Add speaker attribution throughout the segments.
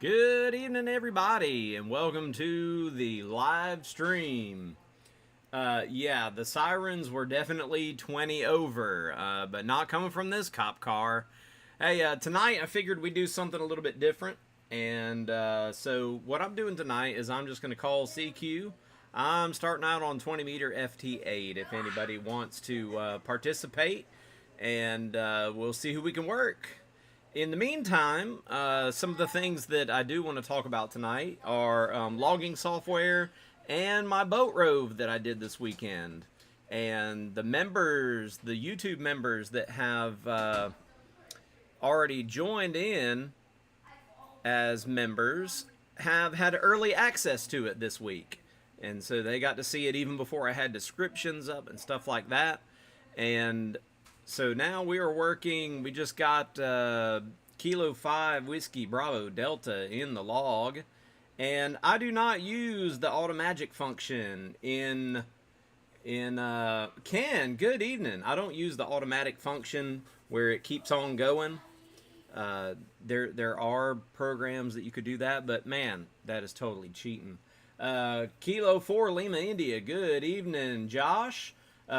Speaker 1: Good evening, everybody, and welcome to the live stream. Yeah, the sirens were definitely 20 over, but not coming from this cop car. Hey, tonight I figured we'd do something a little bit different, and so what I'm doing tonight is I'm just going to call CQ. I'm starting out on 20 meter FT8 if anybody wants to participate, and we'll see who we can work. In the meantime, some of the things that I do want to talk about tonight are logging software and my boat rove that I did this weekend. And the members, the YouTube members that have already joined in as members, have had early access to it this week. And so they got to see it even before I had descriptions up and stuff like that. And so now we are working, we just got Kilo 5 Whiskey Bravo Delta in the log. And I do not use the automagic function in Ken, good evening. I don't use the automatic function where it keeps on going. There are programs that you could do that, but man, that is totally cheating. Kilo 4 Lima India, good evening, Josh.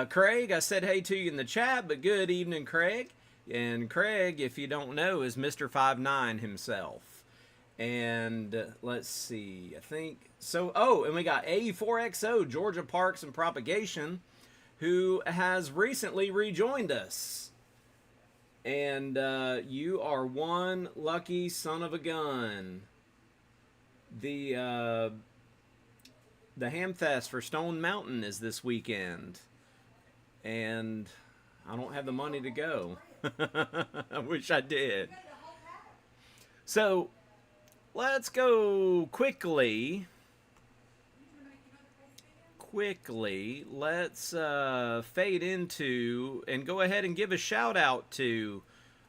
Speaker 1: Craig, I said hey to you in the chat, but good evening, Craig. And Craig, if you don't know, is Mr. 5'9" himself. And let's see, I think so. Oh, and we got A4XO, Georgia Parks and Propagation, who has recently rejoined us. And you are one lucky son of a gun. The Hamfest for Stone Mountain is this weekend. And I don't have the money to go. I wish I did. So let's go quickly. Let's fade into and go ahead and give a shout out to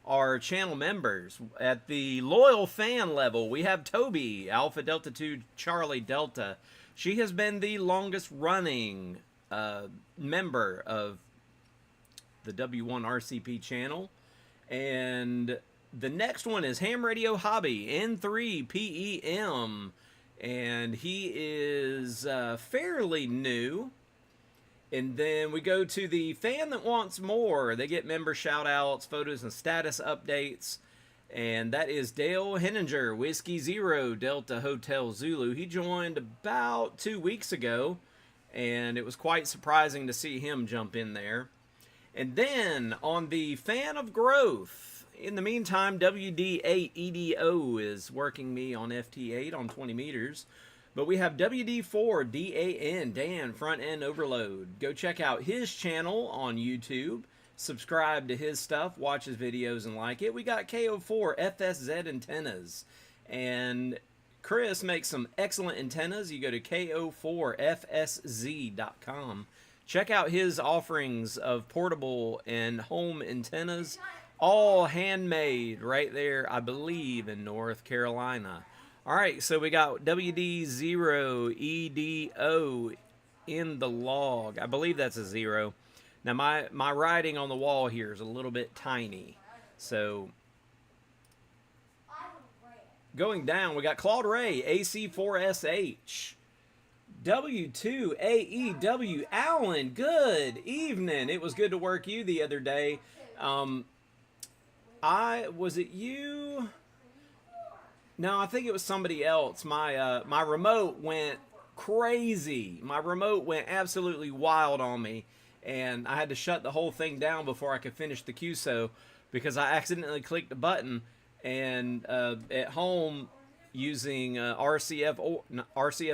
Speaker 1: our channel members. At the loyal fan level, we have Toby, Alpha Delta 2 Charlie Delta. She has been the longest running member of the W1 RCP channel. And the next one is Ham Radio Hobby, N3 PEM. And he is fairly new. And then we go to the fan that wants more. They get member shout outs, photos, and status updates. And that is Dale Henninger, Whiskey Zero Delta Hotel Zulu. He joined about 2 weeks ago, and it was quite surprising to see him jump in there. And then on the fan of growth, in the meantime, WD8EDO is working me on FT8 on 20 meters. But we have WD4DAN, Dan Front End Overload. Go check out his channel on YouTube. Subscribe to his stuff, watch his videos, and like it. We got KO4 FSZ antennas. And Chris makes some excellent antennas. You go to ko4fsz.com. Check out his offerings of portable and home antennas, all handmade right there, I believe, in North Carolina. All right, so we got WD0EDO in the log. I believe that's a 0. Now, my writing on the wall here is a little bit tiny. So, going down, we got Claude Ray, AC4SH. W2AEW Allen, good evening. It was good to work you the other day. Was it you? No, I think it was somebody else. My remote went crazy. My remote went absolutely wild on me, and I had to shut the whole thing down before I could finish the QSO because I accidentally clicked the button, and at home using RCF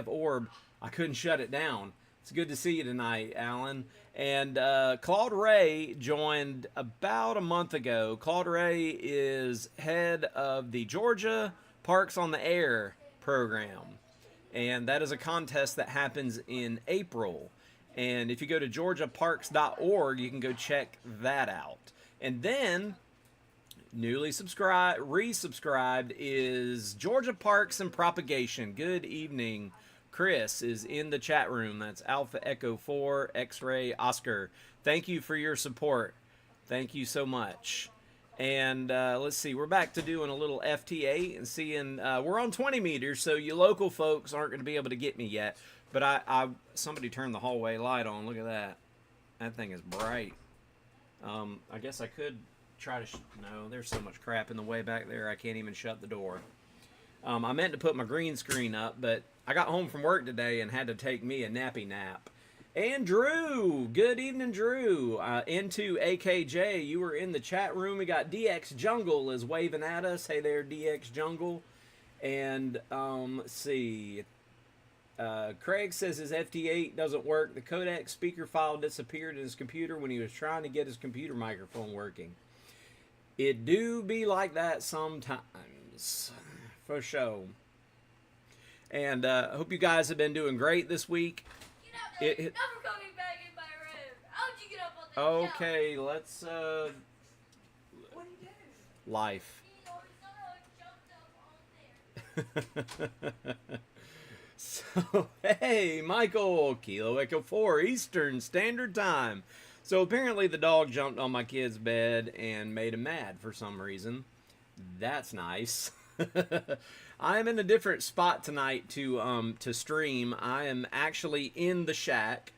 Speaker 1: Orb, I couldn't shut it down. It's good to see you tonight, Alan. And Claude Ray joined about a month ago. Claude Ray is head of the Georgia Parks on the Air program. And that is a contest that happens in April. And if you go to georgiaparks.org, you can go check that out. And then newly resubscribed is Georgia Parks and Propagation. Good evening. Chris is in the chat room. That's Alpha Echo 4 X-Ray Oscar. Thank you for your support. Thank you so much. And let's see, we're back to doing a little FT8 and seeing, we're on 20 meters, so you local folks aren't going to be able to get me yet. But somebody turned the hallway light on. Look at that. That thing is bright. I guess I could try to, no, there's so much crap in the way back there, I can't even shut the door. I meant to put my green screen up, but I got home from work today and had to take me a nappy nap. And Drew, good evening, Drew. Into AKJ, you were in the chat room. We got DX Jungle is waving at us. Hey there, DX Jungle. And let's see. Craig says his FT8 doesn't work. The codec speaker file disappeared in his computer when he was trying to get his computer microphone working. It do be like that sometimes, for sure. And I hope you guys have been doing great this week.
Speaker 2: Never coming back in my room. How'd you get up on the
Speaker 1: Okay, let's
Speaker 2: What do you do?
Speaker 1: life.
Speaker 2: Jumped up on there.
Speaker 1: So, hey, Michael, Kilo Echo 4, Eastern Standard Time. So apparently the dog jumped on my kid's bed and made him mad for some reason. That's nice. I am in a different spot tonight to stream. I am actually in the shack.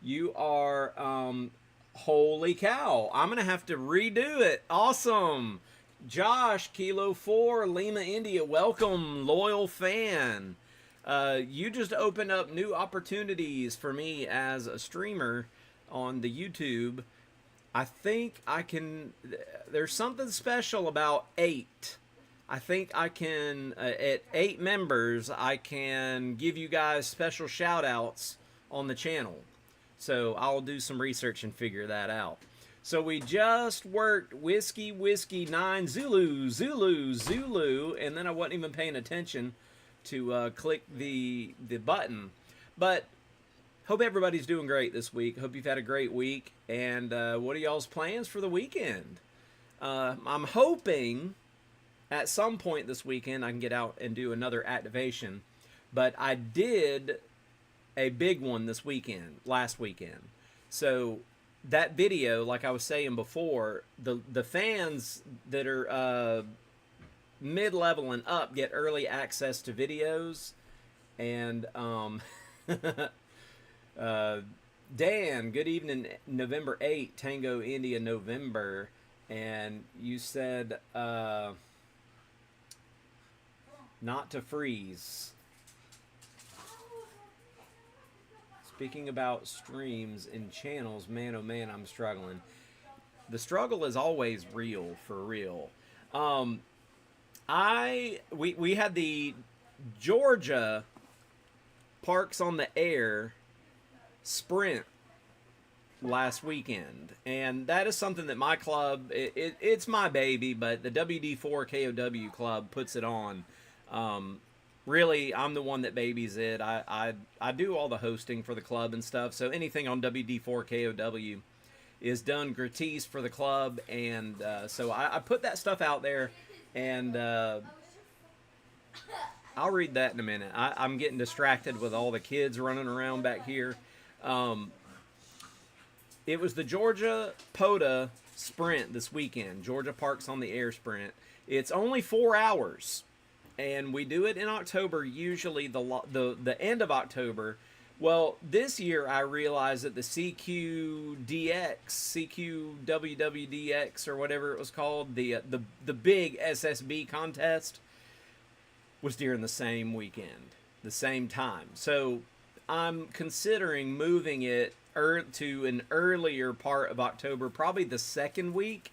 Speaker 1: You are, holy cow. I'm going to have to redo it. Awesome. Josh, Kilo 4, Lima, India, welcome, loyal fan. You just opened up new opportunities for me as a streamer on the YouTube. I think I can, there's something special about 8. I think I can, at 8 members, I can give you guys special shout outs on the channel. So I'll do some research and figure that out. So we just worked Whiskey, Whiskey 9, Zulu, Zulu, Zulu, and then I wasn't even paying attention to click the button. But hope everybody's doing great this week. Hope you've had a great week. And what are y'all's plans for the weekend? I'm hoping at some point this weekend I can get out and do another activation. But I did a big one this weekend, last weekend. So that video, like I was saying before, the fans that are mid-level and up get early access to videos. And Dan, good evening, November 8, Tango India November. And you said not to freeze. Speaking about streams and channels, man, oh man, I'm struggling. The struggle is always real, for real. We had the Georgia Parks on the Air sprint last weekend, and that is something that my club, it's my baby, but the WD4 KOW club puts it on. Really, I'm the one that babies it. I do all the hosting for the club and stuff, so anything on WD4 KOW is done gratis for the club, and so I put that stuff out there, and I'll read that in a minute. I'm getting distracted with all the kids running around back here. It was the Georgia POTA sprint this weekend, Georgia Parks on the Air sprint. It's only 4 hours. And we do it in October, usually the end of October. Well, this year I realized that the CQDX, CQWWDX, or whatever it was called, the big SSB contest was during the same weekend, the same time. So I'm considering moving it to an earlier part of October, probably the second week.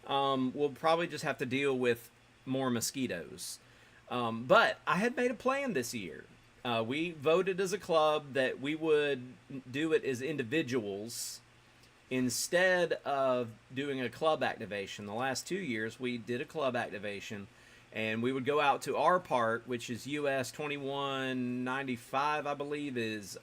Speaker 1: We'll probably just have to deal with more mosquitoes. But I had made a plan this year. We voted as a club that we would do it as individuals instead of doing a club activation. The last 2 years we did a club activation, and we would go out to our park, which is US 2195, I believe, is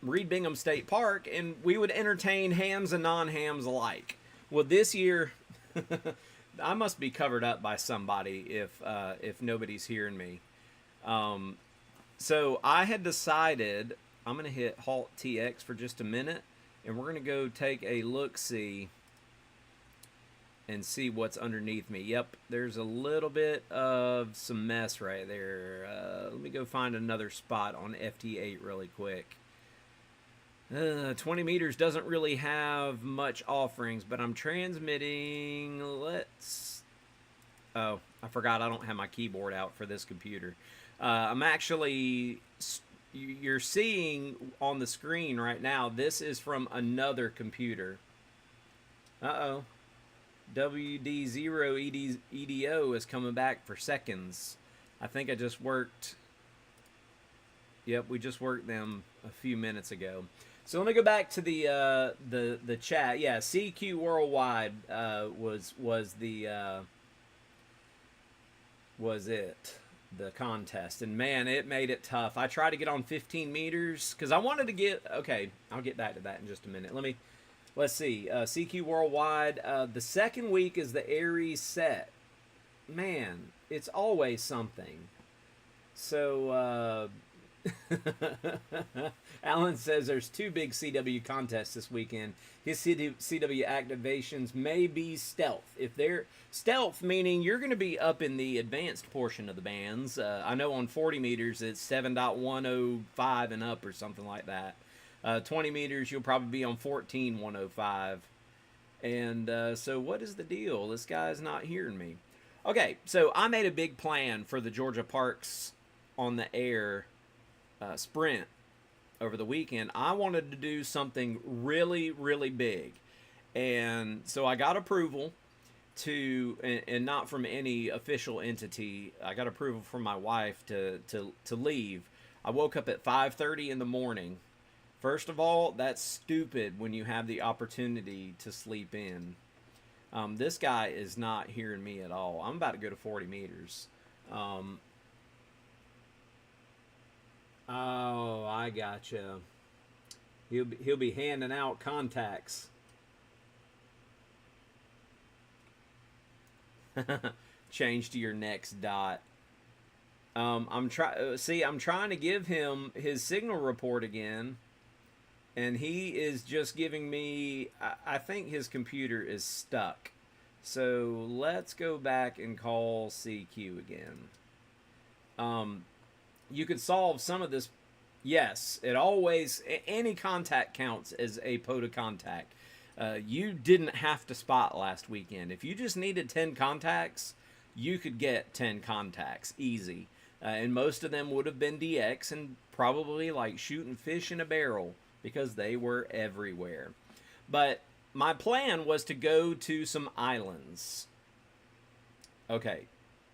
Speaker 1: Reed Bingham State Park, and we would entertain hams and non-hams alike. Well, this year I must be covered up by somebody if nobody's hearing me. So I had decided I'm going to hit Halt TX for just a minute, and we're going to go take a look-see and see what's underneath me. Yep, there's a little bit of some mess right there. Let me go find another spot on FT8 really quick. 20 meters doesn't really have much offerings, but I'm transmitting. Oh, I forgot I don't have my keyboard out for this computer. I'm actually, you're seeing on the screen right now, this is from another computer. Uh-oh. WD0 EDO is coming back for seconds. I think I just worked. Yep, we just worked them a few minutes ago. So let me go back to the chat. Yeah, CQ Worldwide was the contest, and man, it made it tough. I tried to get on 15 meters because I wanted to get. Okay, I'll get back to that in just a minute. Let's see. CQ Worldwide. The second week is the Aries set. Man, it's always something. So. Alan says there's 2 big CW contests this weekend. His CW activations may be stealth. If they're stealth, meaning you're going to be up in the advanced portion of the bands. I know on 40 meters it's 7.105 and up or something like that. 20 meters you'll probably be on 14.105. And so what is the deal? This guy's not hearing me. Okay, so I made a big plan for the Georgia Parks on the air sprint over the weekend. I wanted to do something really, really big. And so I got approval to, and not from any official entity, I got approval from my wife to leave. I woke up at 5:30 in the morning. First of all, that's stupid when you have the opportunity to sleep in. This guy is not hearing me at all. I'm about to go to 40 meters. Oh, I gotcha. He'll be handing out contacts. Change to your next dot. I'm trying to give him his signal report again, and he is just giving me. I think his computer is stuck. So let's go back and call CQ again. You could solve some of this. Yes, it always, any contact counts as a POTA contact. You didn't have to spot last weekend. If you just needed 10 contacts, you could get 10 contacts, easy. And most of them would have been DX and probably like shooting fish in a barrel because they were everywhere. But my plan was to go to some islands. Okay,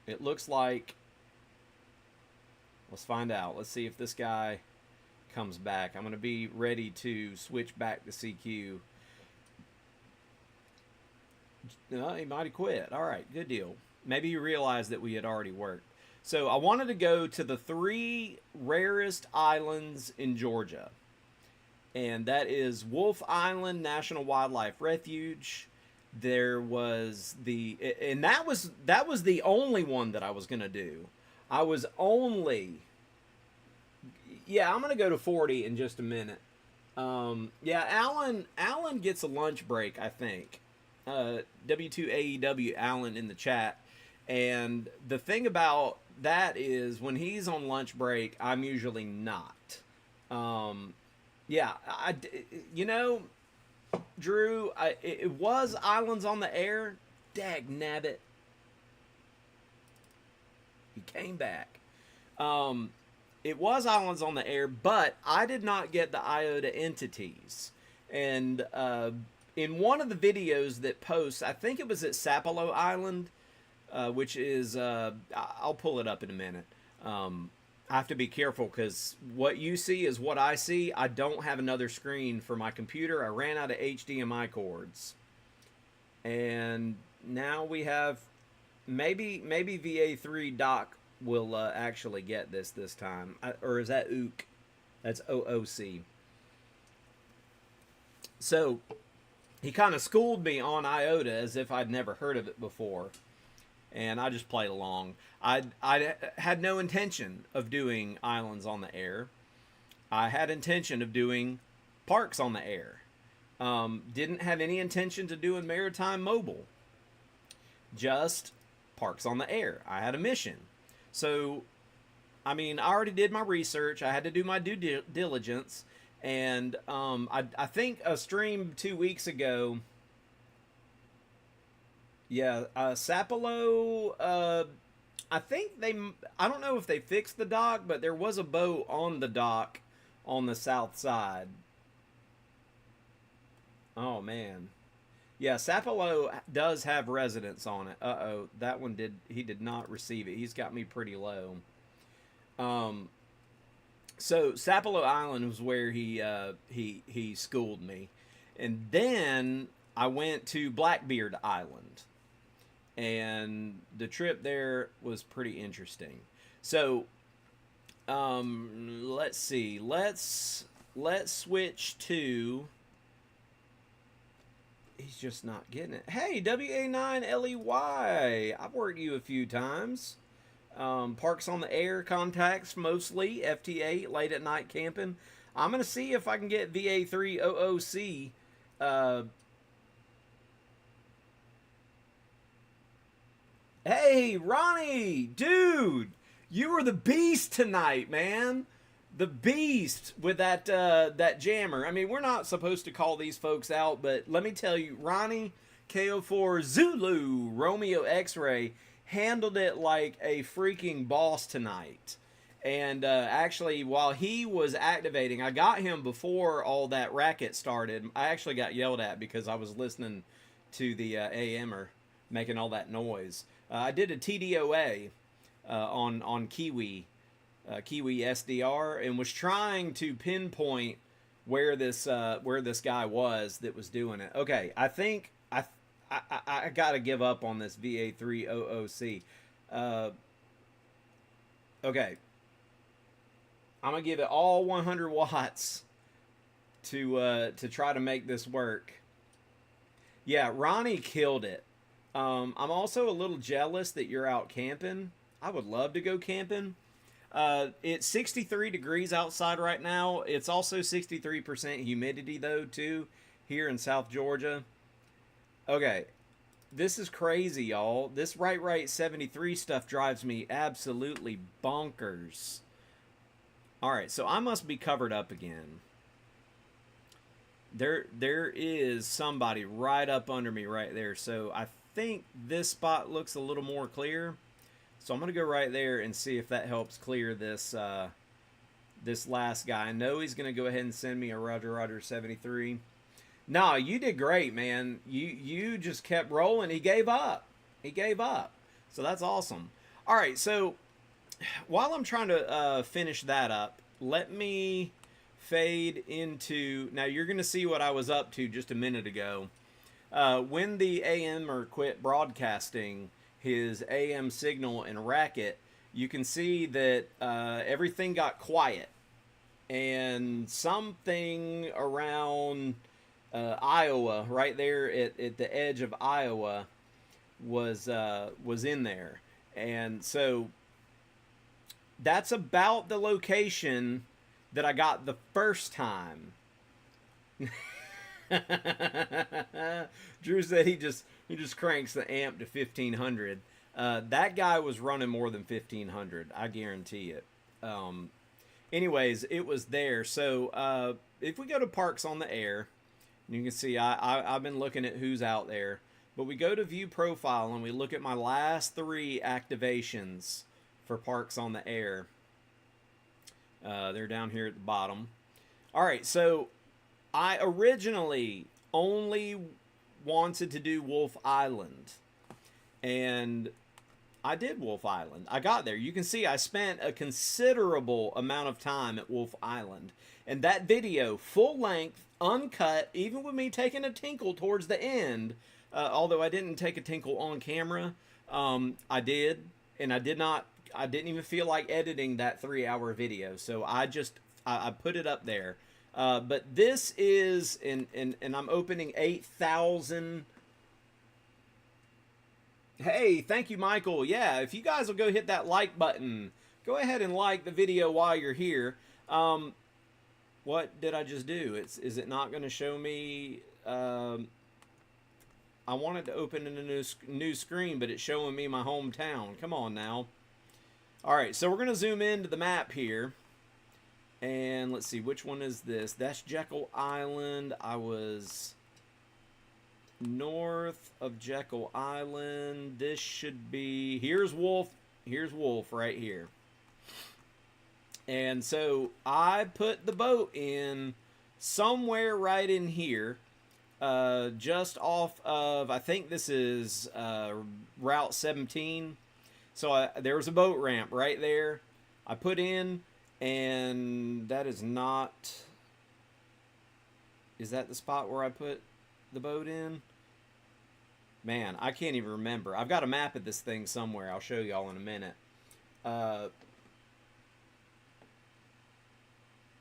Speaker 1: it looks like, let's find out. Let's see if this guy comes back. I'm going to be ready to switch back to CQ. No, he might have quit. All right, good deal. Maybe you realized that we had already worked. So I wanted to go to the 3 rarest islands in Georgia. And that is Wolf Island National Wildlife Refuge. There was and that was the only one that I was going to do. I was only, yeah, I'm going to go to 40 in just a minute. Yeah, Alan gets a lunch break, I think. W2AEW Alan in the chat. And the thing about that is when he's on lunch break, I'm usually not. Yeah, you know, Drew, it was Islands on the Air. Dag nabbit. He came back. It was Islands on the Air, but I did not get the IOTA entities. And in one of the videos that posts, I think it was at Sapelo Island, which is, I'll pull it up in a minute. I have to be careful because what you see is what I see. I don't have another screen for my computer. I ran out of HDMI cords. And now we have, maybe VA3 Doc will actually get this time. Or is that OOC? That's OOC. So he kind of schooled me on IOTA as if I'd never heard of it before. And I just played along. I had no intention of doing Islands on the Air. I had intention of doing Parks on the Air. Didn't have any intention to doing Maritime Mobile. just Parks on the Air. I had a mission. So, I mean, I already did my research. I had to do my due diligence. And I think a stream 2 weeks ago, yeah, Sapelo, I think I don't know if they fixed the dock, but there was a boat on the dock on the south side. Oh, man. Yeah, Sapelo does have residence on it. Uh-oh, that one he did not receive it. He's got me pretty low. So Sapelo Island was where he schooled me. And then I went to Blackbeard Island. And the trip there was pretty interesting. So let's see. Let's switch to. He's just not getting it. Hey, WA9LEY. I've worked you a few times. Parks on the Air contacts mostly. FT8, late at night camping. I'm going to see if I can get VA3OOC. Hey, Ronnie, dude, you were the beast tonight, man. The beast with that jammer. I mean, we're not supposed to call these folks out, but let me tell you, Ronnie, KO4 Zulu, Romeo X-Ray, handled it like a freaking boss tonight. And actually, while he was activating, I got him before all that racket started. I actually got yelled at because I was listening to the AMer making all that noise. I did a TDOA on Kiwi. Kiwi SDR, and was trying to pinpoint where this guy was that was doing it. Okay, I think I gotta give up on this VA3OOC. Okay, I'm gonna give it all 100 watts to try to make this work. Yeah, Ronnie killed it. I'm also a little jealous that you're out camping. I would love to go camping. It's 63 degrees outside right now. It's also 63% humidity, though, too, here in South Georgia. Okay, this is crazy, y'all. This right 73 stuff drives me absolutely bonkers. Alright, so I must be covered up again. There is somebody right up under me right there, so I think this spot looks a little more clear. So I'm going to go right there and see if that helps clear this this last guy. I know he's going to go ahead and send me a Roger 73. No, you did great, man. You just kept rolling. He gave up. He gave up. So that's awesome. All right, so while I'm trying to finish that up, let me fade into... Now, you're going to see what I was up to just a minute ago. When the AMer quit broadcasting his AM signal and racket, you can see that everything got quiet, and something around Iowa, right there at the edge of Iowa, was in there, and so that's about the location that I got the first time. Drew said he just cranks the amp to 1500. That guy was running more than 1500. I guarantee it. Anyways, it was there. So if we go to Parks on the Air, you can see I've been looking at who's out there. But we go to View Profile and we look at my last 3 activations for Parks on the Air. They're down here at the bottom. All right, so I originally only wanted to do Wolf Island, and I did Wolf Island. I got there. You can see I spent a considerable amount of time at Wolf Island, and that video, full length, uncut, even with me taking a tinkle towards the end, although I didn't take a tinkle on camera, I did, and I didn't even feel like editing that 3-hour video, so I put it up there. But this is, and I'm opening 8,000. Hey, thank you, Michael. Yeah, if you guys will go hit that like button, go ahead and like the video while you're here. What did I just do? Is it not going to show me? I wanted to open in a new screen, but it's showing me my hometown. Come on now. All right, so we're going to zoom into the map here. And let's see, which one is this? That's Jekyll Island. I was north of Jekyll Island. This should be... Here's Wolf. Here's Wolf right here. And so I put the boat in somewhere right in here. Just off of... I think this is Route 17. So there was a boat ramp right there. I put in... And that is not... Is that the spot where I put the boat in? Man, I can't even remember. I've got a map of this thing somewhere. I'll show y'all in a minute.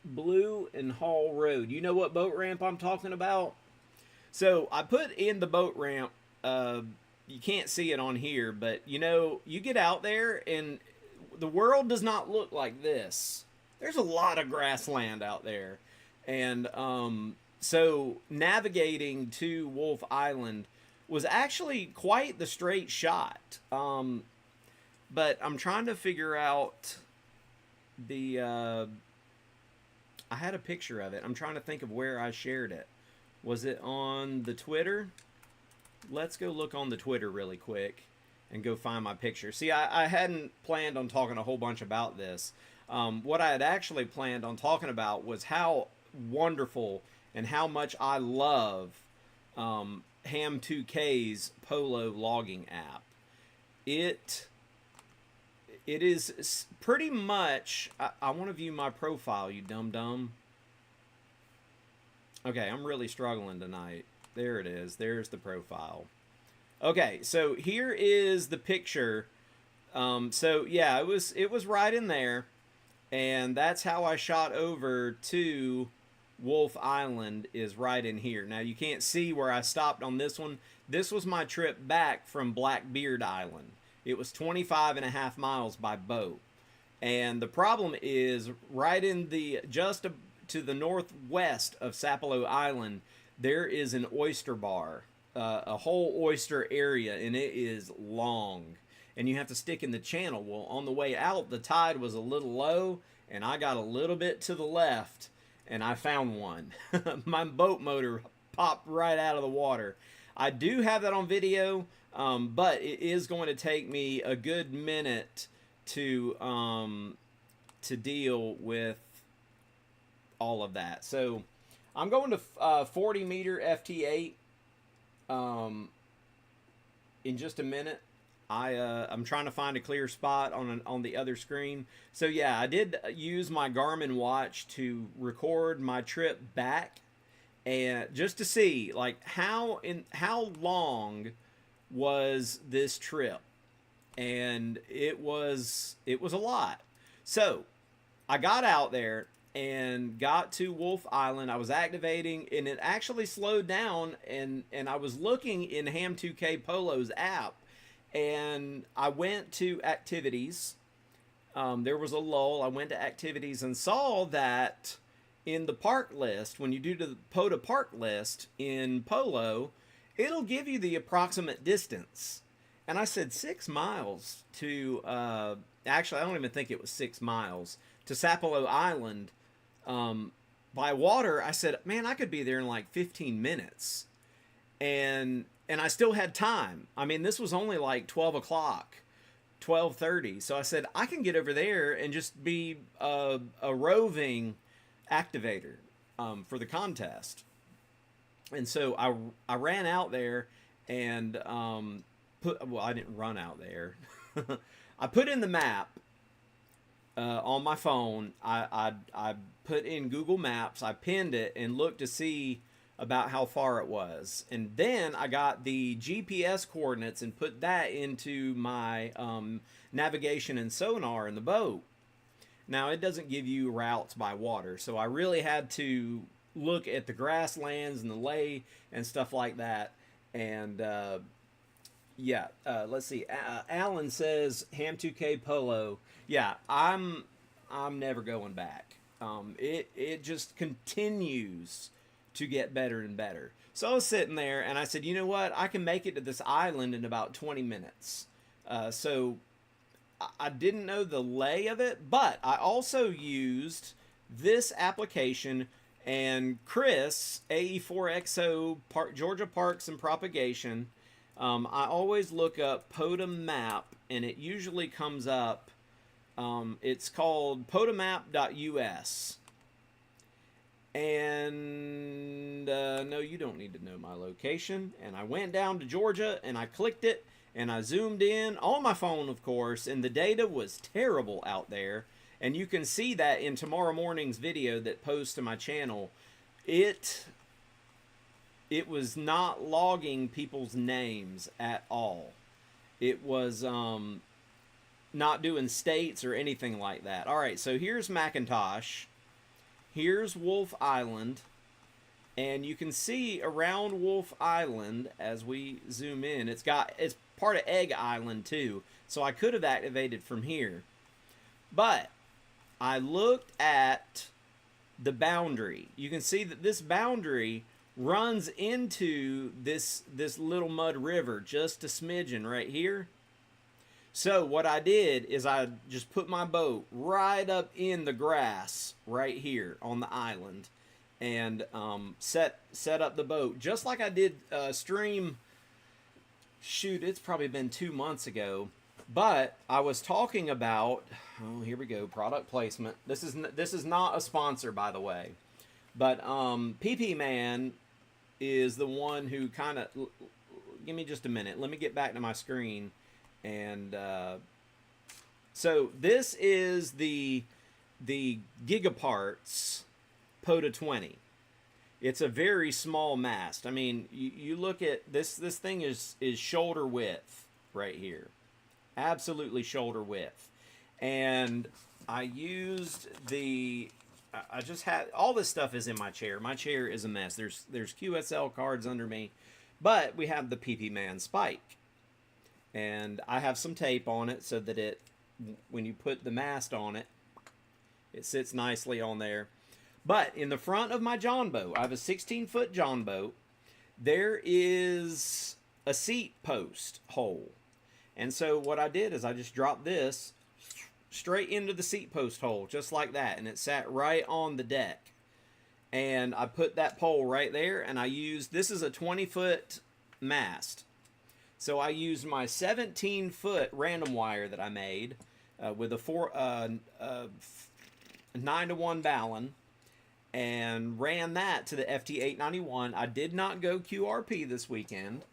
Speaker 1: Blue and Hall Road. You know what boat ramp I'm talking about? So I put in the boat ramp. You can't see it on here, but you know, you get out there and the world does not look like this. There's a lot of grassland out there. And so navigating to Wolf Island was actually quite the straight shot. But I'm trying to figure out the... I had a picture of it. I'm trying to think of where I shared it. Was it on the Twitter? Let's go look on the Twitter really quick and go find my picture. See, I hadn't planned on talking a whole bunch about this. What I had actually planned on talking about was how wonderful and how much I love H.A.M 2K's Polo logging app. It is pretty much... I want to view my profile, you dum-dum. Okay, I'm really struggling tonight. There it is. There's the profile. Okay, so here is the picture. So yeah, it was right in there, and that's how I shot over to Wolf Island, is right in here. Now you can't see where I stopped on this one. This was my trip back from Blackbeard Island. It was 25.5 miles by boat, and the problem is right in the just to the northwest of Sapelo Island, there is an oyster bar. A whole oyster area, and it is long, and you have to stick in the channel. Well, on the way out, the tide was a little low, and I got a little bit to the left, and I found one. My boat motor popped right out of the water. I do have that on video, but it is going to take me a good minute to deal with all of that. So I'm going to 40 meter FT8. In just a minute. I'm trying to find a clear spot on the other screen. So yeah, I did use my Garmin watch to record my trip back, and just to see like how long was this trip, and it was a lot. So I got out there and got to Wolf Island. I was activating, and it actually slowed down, and I was looking in H.A.M 2K Polo's app, and I went to activities. There was a lull. I went to activities and saw that in the park list, when you do the POTA park list in Polo, it'll give you the approximate distance. And I said 6 miles to, actually, I don't even think it was 6 miles, to Sapelo Island. By water. I said, man, I could be there in like 15 minutes. And I still had time. I mean, this was only like 12 o'clock, 12:30. So I said, I can get over there and just be a roving activator for the contest. And so I ran out there and well, I didn't run out there. I put in the map on my phone. I put in Google Maps, I pinned it, and looked to see about how far it was. And then I got the GPS coordinates and put that into my navigation and sonar in the boat. Now, it doesn't give you routes by water, so I really had to look at the grasslands and the lay and stuff like that. And yeah, let's see. Alan says H.A.M 2K Polo. Yeah, I'm never going back. It just continues to get better and better. So I was sitting there and I said, you know what? I can make it to this island in about 20 minutes. So I didn't know the lay of it, but I also used this application, and Chris, AE4XO, Georgia Parks and Propagation. I always look up POTA map, and it usually comes up. It's called potamap.us. And no, you don't need to know my location. And I went down to Georgia and I clicked it and I zoomed in on my phone, of course, and the data was terrible out there. And you can see that in tomorrow morning's video that posts to my channel. It was not logging people's names at all. It was not doing states or anything like that. All right, so here's Macintosh. Here's Wolf Island, and you can see around Wolf Island as we zoom in, it's part of Egg Island too, so I could have activated from here. But I looked at the boundary. You can see that this boundary runs into this little mud river just a smidgen right here. So what I did is I just put my boat right up in the grass right here on the island, and set up the boat just like I did stream. Shoot, it's probably been 2 months ago, but I was talking about. Oh, here we go. Product placement. This is not a sponsor, by the way, but PP Man is the one who kind of. Give me just a minute. Let me get back to my screen. And so this is the Gigaparts POTA 20. It's a very small mast. I mean, you look at this thing is shoulder width right here. Absolutely shoulder width. And I used I just had all this stuff is in my chair. My chair is a mess. There's QSL cards under me, but we have the PP Man spike. And I have some tape on it so that when you put the mast on it, it sits nicely on there. But in the front of my John boat, I have a 16-foot John boat. There is a seat post hole. And so what I did is I just dropped this straight into the seat post hole, just like that. And it sat right on the deck. And I put that pole right there, and this is a 20-foot mast. So I used my 17-foot random wire that I made with a 9-to-1 ballon, and ran that to the FT891. I did not go QRP this weekend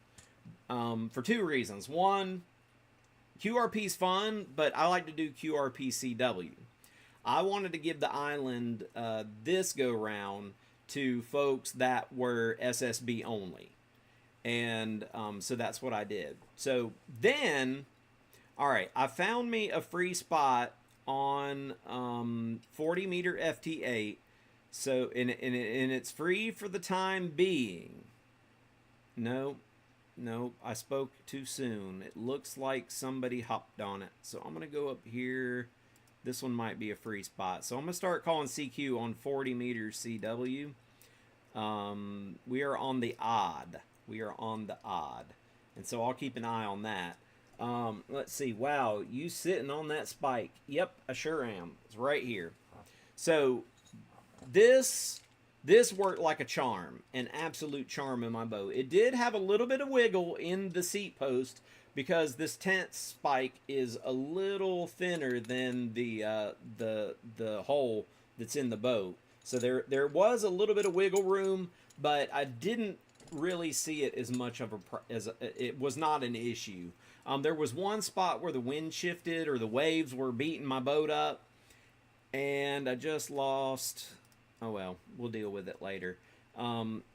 Speaker 1: for 2 reasons. One, QRP's fun, but I like to do QRP CW. I wanted to give the island this go-round to folks that were SSB only. And so that's what I did. So then, all right, I found me a free spot on 40 meter FT8. So and it's free for the time being. No, I spoke too soon. It looks like somebody hopped on it. So I'm gonna go up here. This one might be a free spot. So I'm gonna start calling CQ on 40 meters CW. We are on the odd. And so I'll keep an eye on that. Let's see. Wow, you sitting on that spike. Yep, I sure am. It's right here. So this worked like a charm, an absolute charm in my boat. It did have a little bit of wiggle in the seat post because this tent spike is a little thinner than the hole that's in the boat. So there was a little bit of wiggle room, but I didn't really see it as much of it was not an issue. There was one spot where the wind shifted or the waves were beating my boat up, and I just lost. Oh well, we'll deal with it later.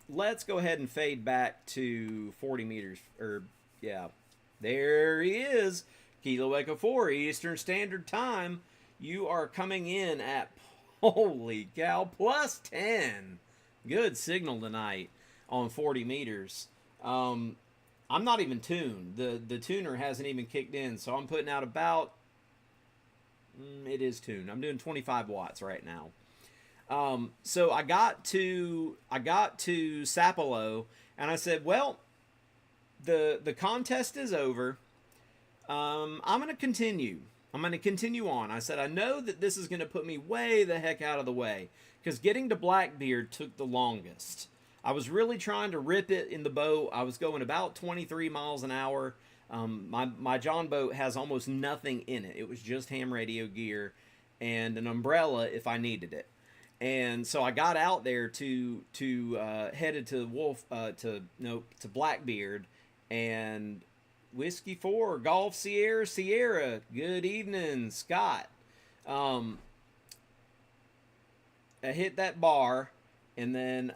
Speaker 1: Let's go ahead and fade back to 40 meters. Yeah, there he is. Kilo Echo 4 Eastern Standard Time. You are coming in at, holy cow, plus 10. Good signal tonight on 40 meters. I'm not even tuned. The tuner hasn't even kicked in, so I'm putting out about, it is tuned. I'm doing 25 watts right now. So I got to Sapelo, and I said, "Well, the contest is over. I'm going to continue. I'm going to continue on." I said, "I know that this is going to put me way the heck out of the way because getting to Blackbeard took the longest. I was really trying to rip it in the boat. I was going about 23 miles an hour. My John boat has almost nothing in it. It was just ham radio gear and an umbrella if I needed it. And so I got out there to headed to to Blackbeard, and Whiskey 4 Golf Sierra. Good evening, Scott. Um, I hit that bar, and then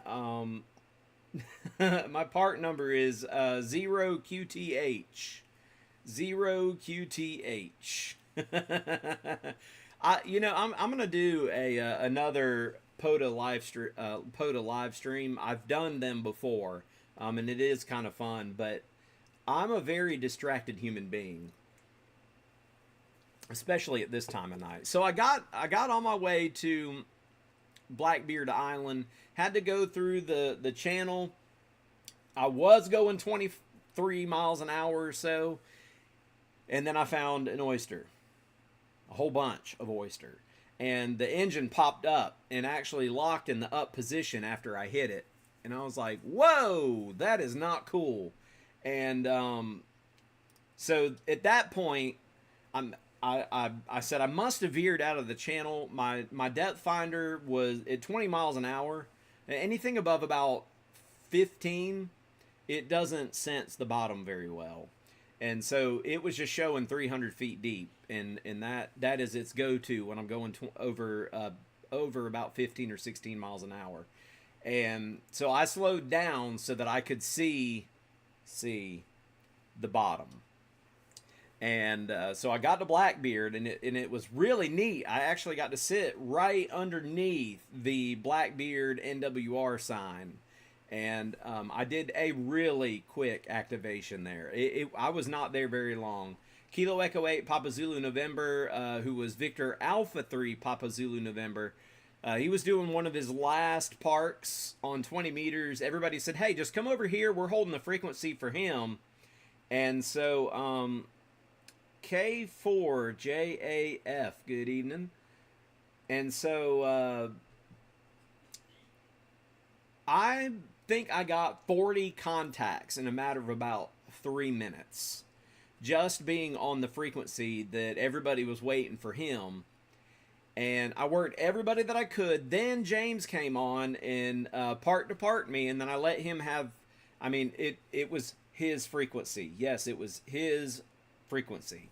Speaker 1: my part number is 0QTH. 0QTH. I'm gonna do another POTA live stream. I've done them before, and it is kind of fun. But I'm a very distracted human being, especially at this time of night. So I got on my way to Blackbeard Island. Had to go through the channel. I was going 23 miles an hour or so, and then I found an oyster. A whole bunch of oyster, and the engine popped up and actually locked in the up position after I hit it, and I was like, whoa, that is not cool. And so at that point, I said I must have veered out of the channel. My depth finder was at 20 miles an hour. Anything above about 15, it doesn't sense the bottom very well. And so it was just showing 300 feet deep, and that is its go-to when I'm going over about 15 or 16 miles an hour. And so I slowed down so that I could see the bottom. And so I got to Blackbeard, and it was really neat. I actually got to sit right underneath the Blackbeard NWR sign. And I did a really quick activation there. I was not there very long. Kilo Echo 8 Papa Zulu November, who was Victor Alpha 3 Papa Zulu November. He was doing one of his last parks on 20 meters. Everybody said, hey, just come over here. We're holding the frequency for him. And so K4JAF, good evening. And so I think I got 40 contacts in a matter of about 3 minutes, just being on the frequency that everybody was waiting for him. And I worked everybody that I could. Then James came on and part to part me, and then I let him have, it was his frequency. Yes, it was his frequency.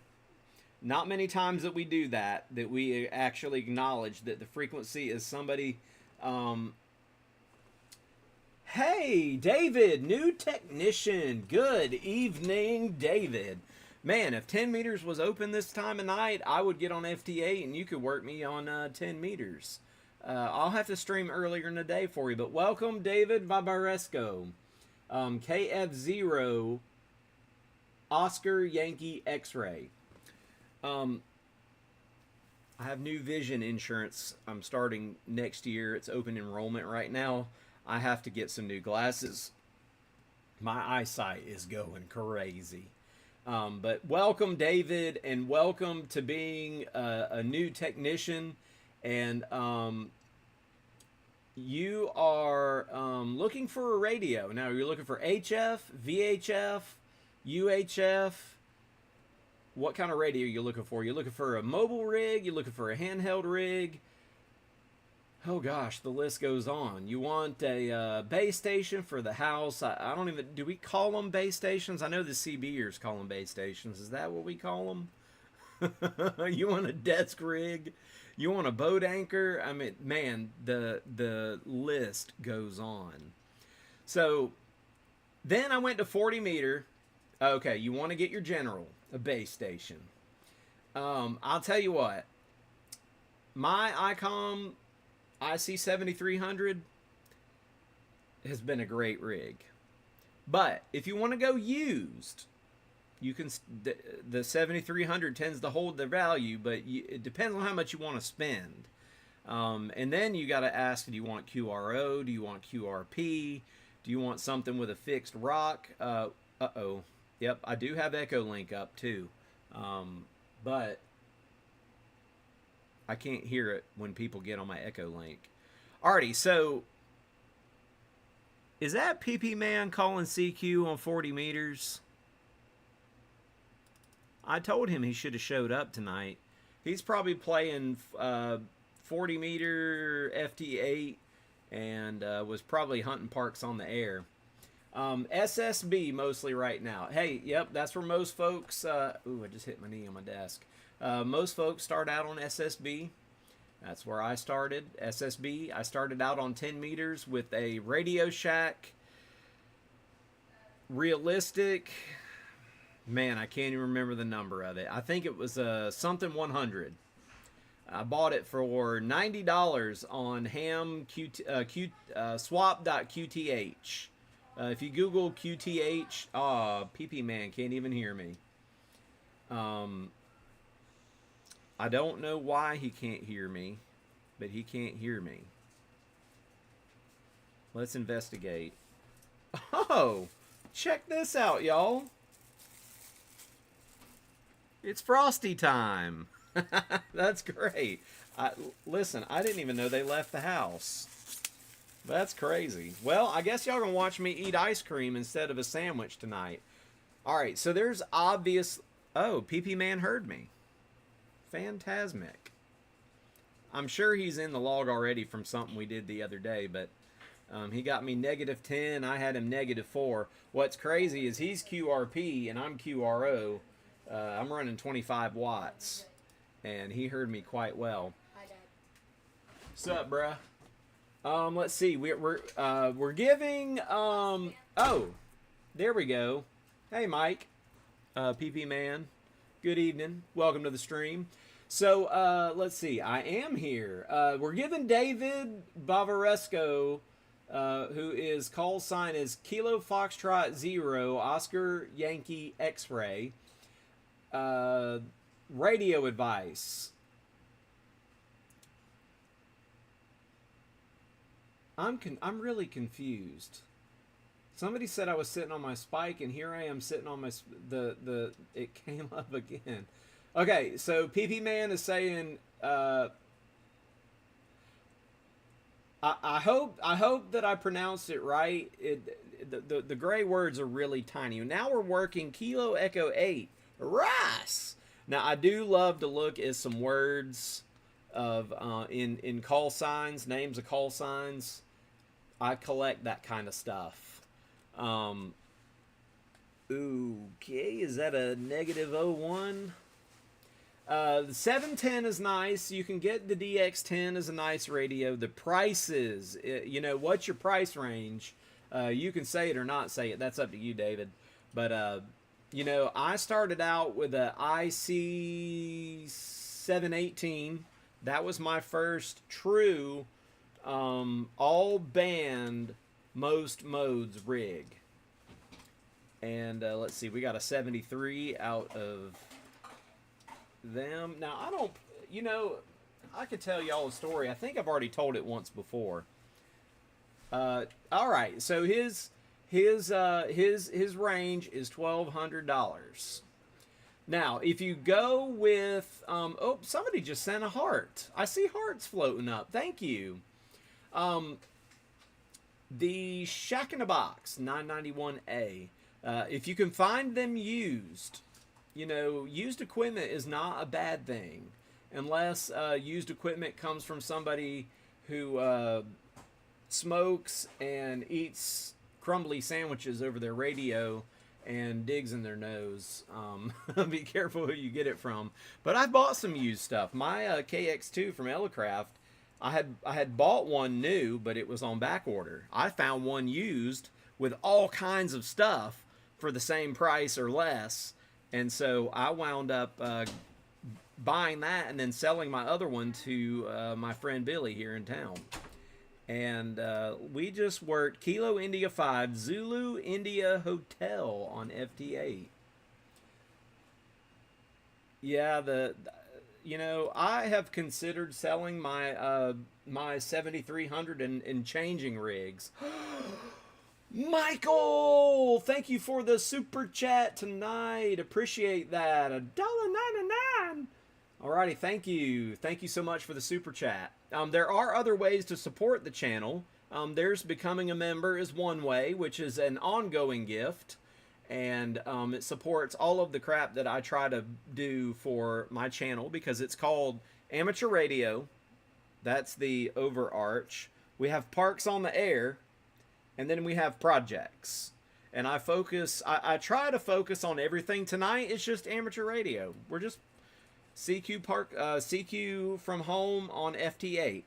Speaker 1: Not many times that we do that we actually acknowledge that the frequency is somebody. Hey, David, new technician. Good evening, David. Man, if 10 meters was open this time of night, I would get on FT8 and you could work me on 10 meters. I'll have to stream earlier in the day for you, but welcome, David Barbaresco. KF0 Oscar Yankee X-Ray. I have new vision insurance. I'm starting next year. It's open enrollment right now. I have to get some new glasses. My eyesight is going crazy. But welcome, David, and welcome to being a new technician. And you are looking for a radio. Now, you're looking for HF, VHF, UHF. What kind of radio are you looking for? You're looking for a mobile rig? You're looking for a handheld rig? Oh gosh, the list goes on. You want a base station for the house. I don't even, do we call them base stations? I know the CBers call them base stations. Is that what we call them? You want a desk rig? You want a boat anchor? I mean, man, the list goes on. So then I went to 40 meter. Okay, you want to get your general, a base station. I'll tell you what, my ICOM IC7300 has been a great rig. But if you want to go used, you can. The 7300 tends to hold their value, but it depends on how much you want to spend. And then you got to ask, do you want QRO? Do you want QRP? Do you want something with a fixed rock? Uh-oh. Yep, I do have Echo Link up too. But I can't hear it when people get on my Echo Link. Alrighty, so is that PP Man calling CQ on 40 meters? I told him he should have showed up tonight. He's probably playing 40 meter FT8 and was probably hunting parks on the air. SSB mostly right now. Hey, yep, that's where most folks... ooh, I just hit my knee on my desk. Most folks start out on SSB. That's where I started. SSB. I started out on 10 meters with a Radio Shack Realistic. Man, I can't even remember the number of it. I think it was something 100. I bought it for $90 on H.A.M. swap.qth. If you Google QTH, PP Man can't even hear me. I don't know why he can't hear me, but he can't hear me. Let's investigate. Oh, check this out, y'all. It's Frosty time. That's great. Listen, I didn't even know they left the house. That's crazy. Well, I guess y'all gonna watch me eat ice cream instead of a sandwich tonight. Alright, so there's obvious... Oh, PP Man heard me. Phantasmic. I'm sure he's in the log already from something we did the other day, but he got me -10. I had him -4. What's crazy is he's QRP and I'm QRO. I'm running 25 watts, and he heard me quite well.
Speaker 2: Hi, Dad.
Speaker 1: What's up, bruh? Let's see. We're giving oh, there we go. Hey, Mike, PP Man. Good evening. Welcome to the stream. So let's see. I am here. We're giving David Bavaresco, who is call sign is Kilo Foxtrot 0 Oscar Yankee X-Ray. Radio advice. I'm really confused. Somebody said I was sitting on my spike, and here I am sitting on my it came up again. Okay, so PP Man is saying I hope that I pronounced it right. The gray words are really tiny. Now we're working Kilo Echo 8. Rice. Now I do love to look at some words of in call signs, names of call signs. I collect that kind of stuff. Okay, is that a -01? The 710 is nice. You can get the DX10 as a nice radio. The prices, you know, what's your price range? You can say it or not say it. That's up to you, David. But you know, I started out with a IC 718. That was my first true all band most modes rig. And let's see, we got a 73 out of them. Now I don't, you know, I could tell y'all a story. I think I've already told it once before. All right, so his range is $1,200. Now, if you go with oh, somebody just sent a heart. I see hearts floating up. Thank you. The Shack in the Box 991A. If you can find them used, you know, used equipment is not a bad thing, unless used equipment comes from somebody who smokes and eats crumbly sandwiches over their radio and digs in their nose. Be careful who you get it from. But I bought some used stuff. My KX2 from Elecraft, I had bought one new, but it was on back order. I found one used with all kinds of stuff for the same price or less, and so I wound up buying that and then selling my other one to my friend Billy here in town. And we just worked Kilo India 5 Zulu India Hotel on FT8. Yeah, you know, I have considered selling my 7300 and changing rigs. Michael, thank you for the super chat tonight. Appreciate that. $1.99. Alrighty, thank you so much for the super chat. There are other ways to support the channel. There's becoming a member is one way, which is an ongoing gift, and it supports all of the crap that I try to do for my channel, because it's called amateur radio. That's the overarch. We have Parks on the Air, and then we have projects. And I try to focus on everything. Tonight it's just amateur radio. We're just CQ from home on FT8.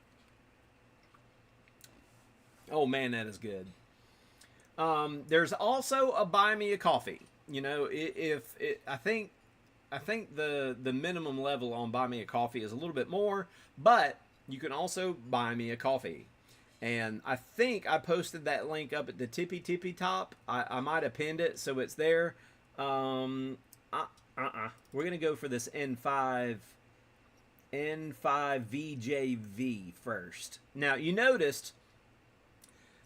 Speaker 1: Oh man, that is good. There's also a buy me a coffee. You know, I think the minimum level on buy me a coffee is a little bit more, but you can also buy me a coffee. And I think I posted that link up at the tippy top. I might have pinned it, so it's there. We're gonna go for this N5VJV first. Now you noticed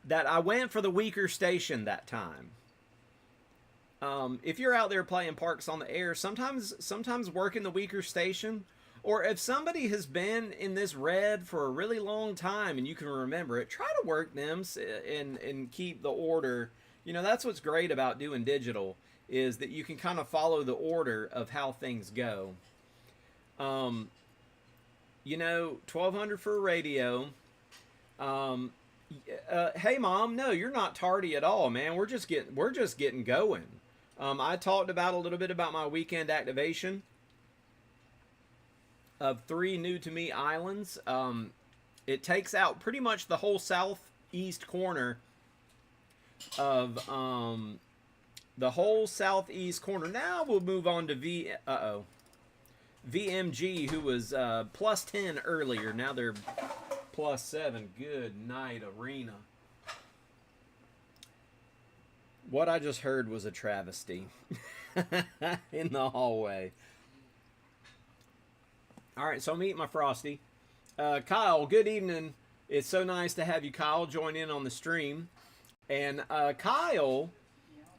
Speaker 1: that I went for the weaker station that time. If you're out there playing Parks on the Air, sometimes working the weaker station, or if somebody has been in this red for a really long time and you can remember it, try to work them and keep the order. You know, that's what's great about doing digital, is that you can kind of follow the order of how things go. You know, 1200 for a radio. Hey mom, no, you're not tardy at all, man. We're just getting going. I talked about a little bit about my weekend activation of 3 new to me islands. It takes out pretty much the whole southeast corner of the whole southeast corner. Now we'll move on to VMG, who was plus 10 earlier. Now they're plus 7. Good night, Arena. What I just heard was a travesty in the hallway. All right, so I'm eating my Frosty. Kyle, good evening. It's so nice to have you, Kyle, join in on the stream. And Kyle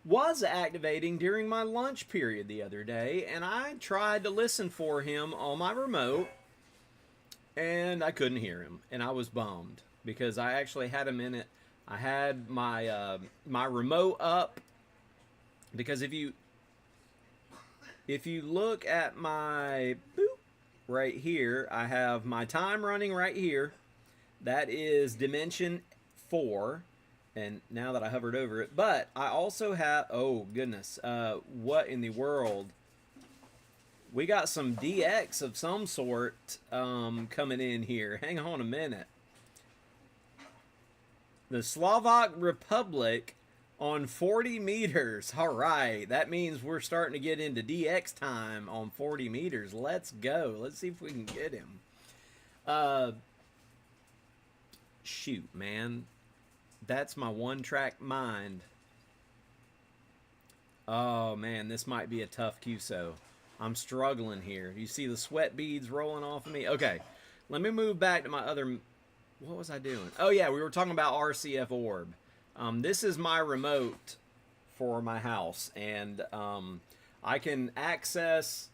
Speaker 1: was activating during my lunch period the other day, and I tried to listen for him on my remote, and I couldn't hear him, and I was bummed because I actually had him in it. I had my my remote up, because if you look at my right here, I have my time running right here. That is dimension 4. And now that I hovered over it, but I also have, oh goodness, what in the world? We got some DX of some sort coming in here. Hang on a minute. The Slovak Republic on 40 meters. All right, that means we're starting to get into DX time on 40 meters. Let's go. Let's see if we can get him. Shoot, man. That's my one-track mind. Oh, man, this might be a tough QSO. I'm struggling here. You see the sweat beads rolling off of me? Okay, let me move back to my other... What was I doing? Oh, yeah, we were talking about RCF Orb. This is my remote for my house, and I can access...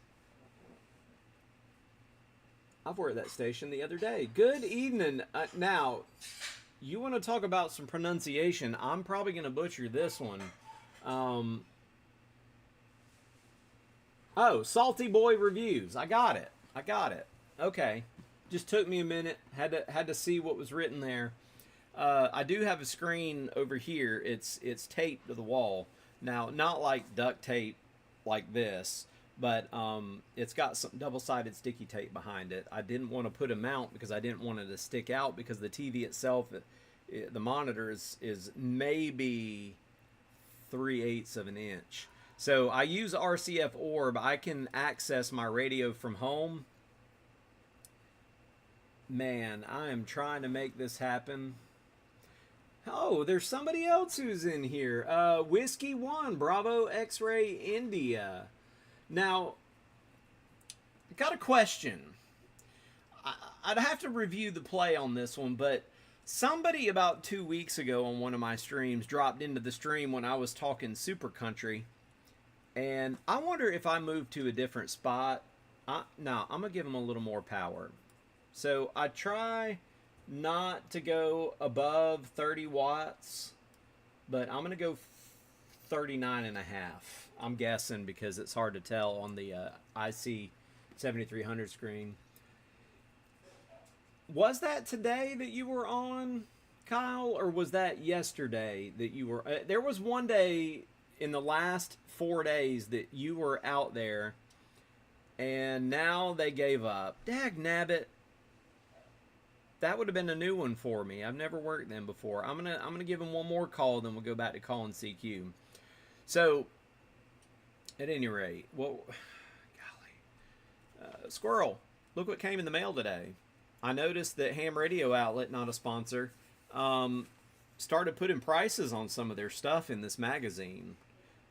Speaker 1: I've worked that station the other day. Good evening. Now... You want to talk about some pronunciation? I'm probably going to butcher this one. Oh, Salty Boy Reviews. I got it. Okay. Just took me a minute. Had to see what was written there. I do have a screen over here. It's taped to the wall. Now, not like duct tape like this, but it's got some double-sided sticky tape behind it. I didn't want to put a mount because I didn't want it to stick out, because the TV itself, the monitor is maybe 3/8 of an inch. So I use RCF Orb. I can access my radio from home. Man, I am trying to make this happen. Oh, there's somebody else who's in here. Whiskey 1, Bravo X-Ray India. Now, I got a question. I'd have to review the play on this one, but somebody about 2 weeks ago on one of my streams dropped into the stream when I was talking Super Country, and I wonder if I move to a different spot. No, I'm gonna give them a little more power. So I try not to go above 30 watts, but I'm gonna go 39 and a half. I'm guessing because it's hard to tell on the IC 7300 screen. Was that today that you were on, Kyle, or was that yesterday that you were? There was one day in the last 4 days that you were out there, and now they gave up. Dag nabbit. That would have been a new one for me. I've never worked them before. I'm gonna give them one more call, then we'll go back to calling CQ. So, at any rate, well, golly, Squirrel, look what came in the mail today. I noticed that Ham Radio Outlet, not a sponsor, started putting prices on some of their stuff in this magazine.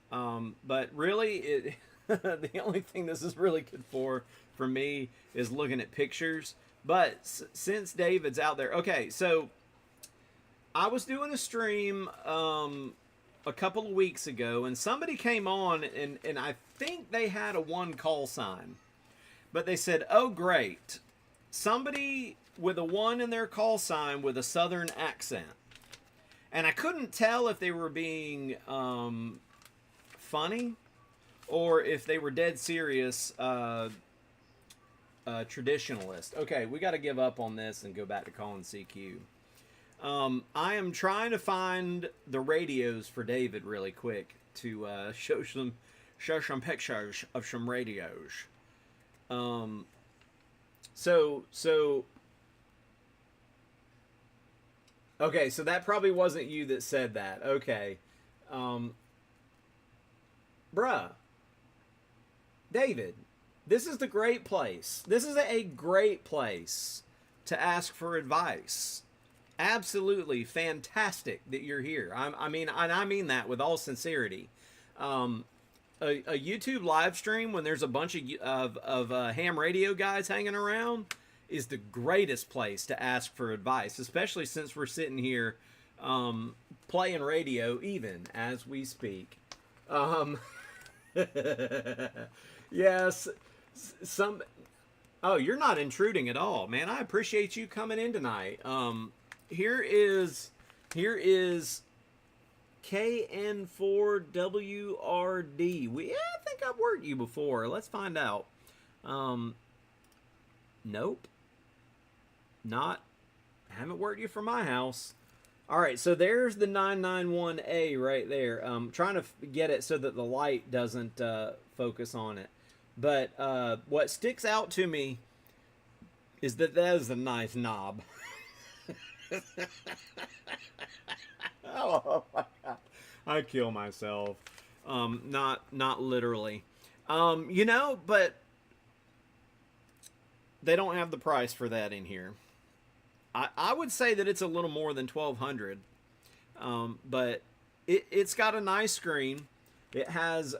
Speaker 1: But really, the only thing this is really good for me is looking at pictures. But since David's out there, okay, so I was doing a stream a couple of weeks ago, and somebody came on, and I think they had a 1 call sign. But they said, oh, great. Somebody with a 1 in their call sign with a southern accent. And I couldn't tell if they were being funny or if they were dead serious traditionalist. Okay, we got to give up on this and go back to calling CQ. I am trying to find the radios for David really quick to show some pictures of some radios. So okay, so that probably wasn't you that said that. Okay. Bruh. David, this is the great place. This is a great place to ask for advice. Absolutely fantastic that you're here. I mean that with all sincerity. A YouTube live stream when there's a bunch of ham radio guys hanging around is the greatest place to ask for advice, especially since we're sitting here playing radio even as we speak. Yes, oh, you're not intruding at all, man. I appreciate you coming in tonight. Here is KN4WRD. I think I've worked you before. Let's find out. Nope. Haven't worked you for my house. All right, so there's the 991A right there. Trying to get it so that the light doesn't focus on it. But what sticks out to me is that is a nice knob. Oh my God. I kill myself. Not literally. But they don't have the price for that in here. I would say that it's a little more than $1,200. But it's got a nice screen. It has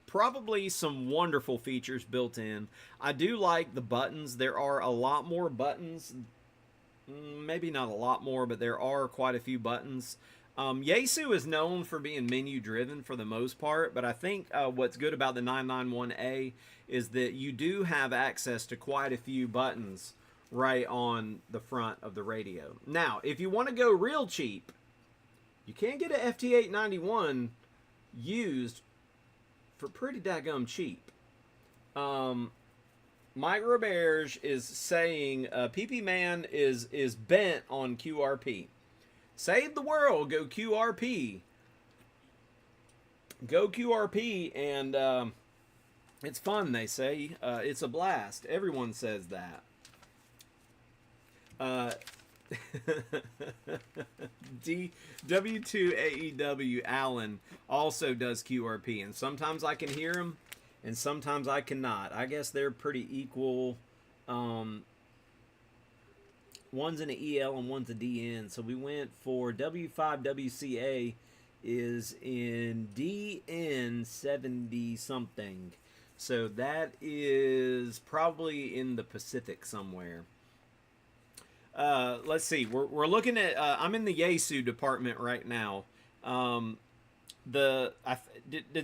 Speaker 1: probably some wonderful features built in. I do like the buttons. There are a lot more buttons. Maybe not a lot more, but there are quite a few buttons. Yaesu is known for being menu driven for the most part, but I think what's good about the 991A is that you do have access to quite a few buttons right on the front of the radio. Now, if you want to go real cheap, you can get an FT891 used for pretty daggum cheap. Mike Roberge is saying PP Man is bent on QRP. Save the world, go QRP. Go QRP, and it's fun, they say. It's a blast. Everyone says that. W2AEW Allen also does QRP, and sometimes I can hear him, and sometimes I cannot. I guess they're pretty equal. One's an EL and one's a DN. So we went for W5WCA is in DN 70 something. So that is probably in the Pacific somewhere. Let's see. We're looking at. I'm in the Yaesu department right now. Um, did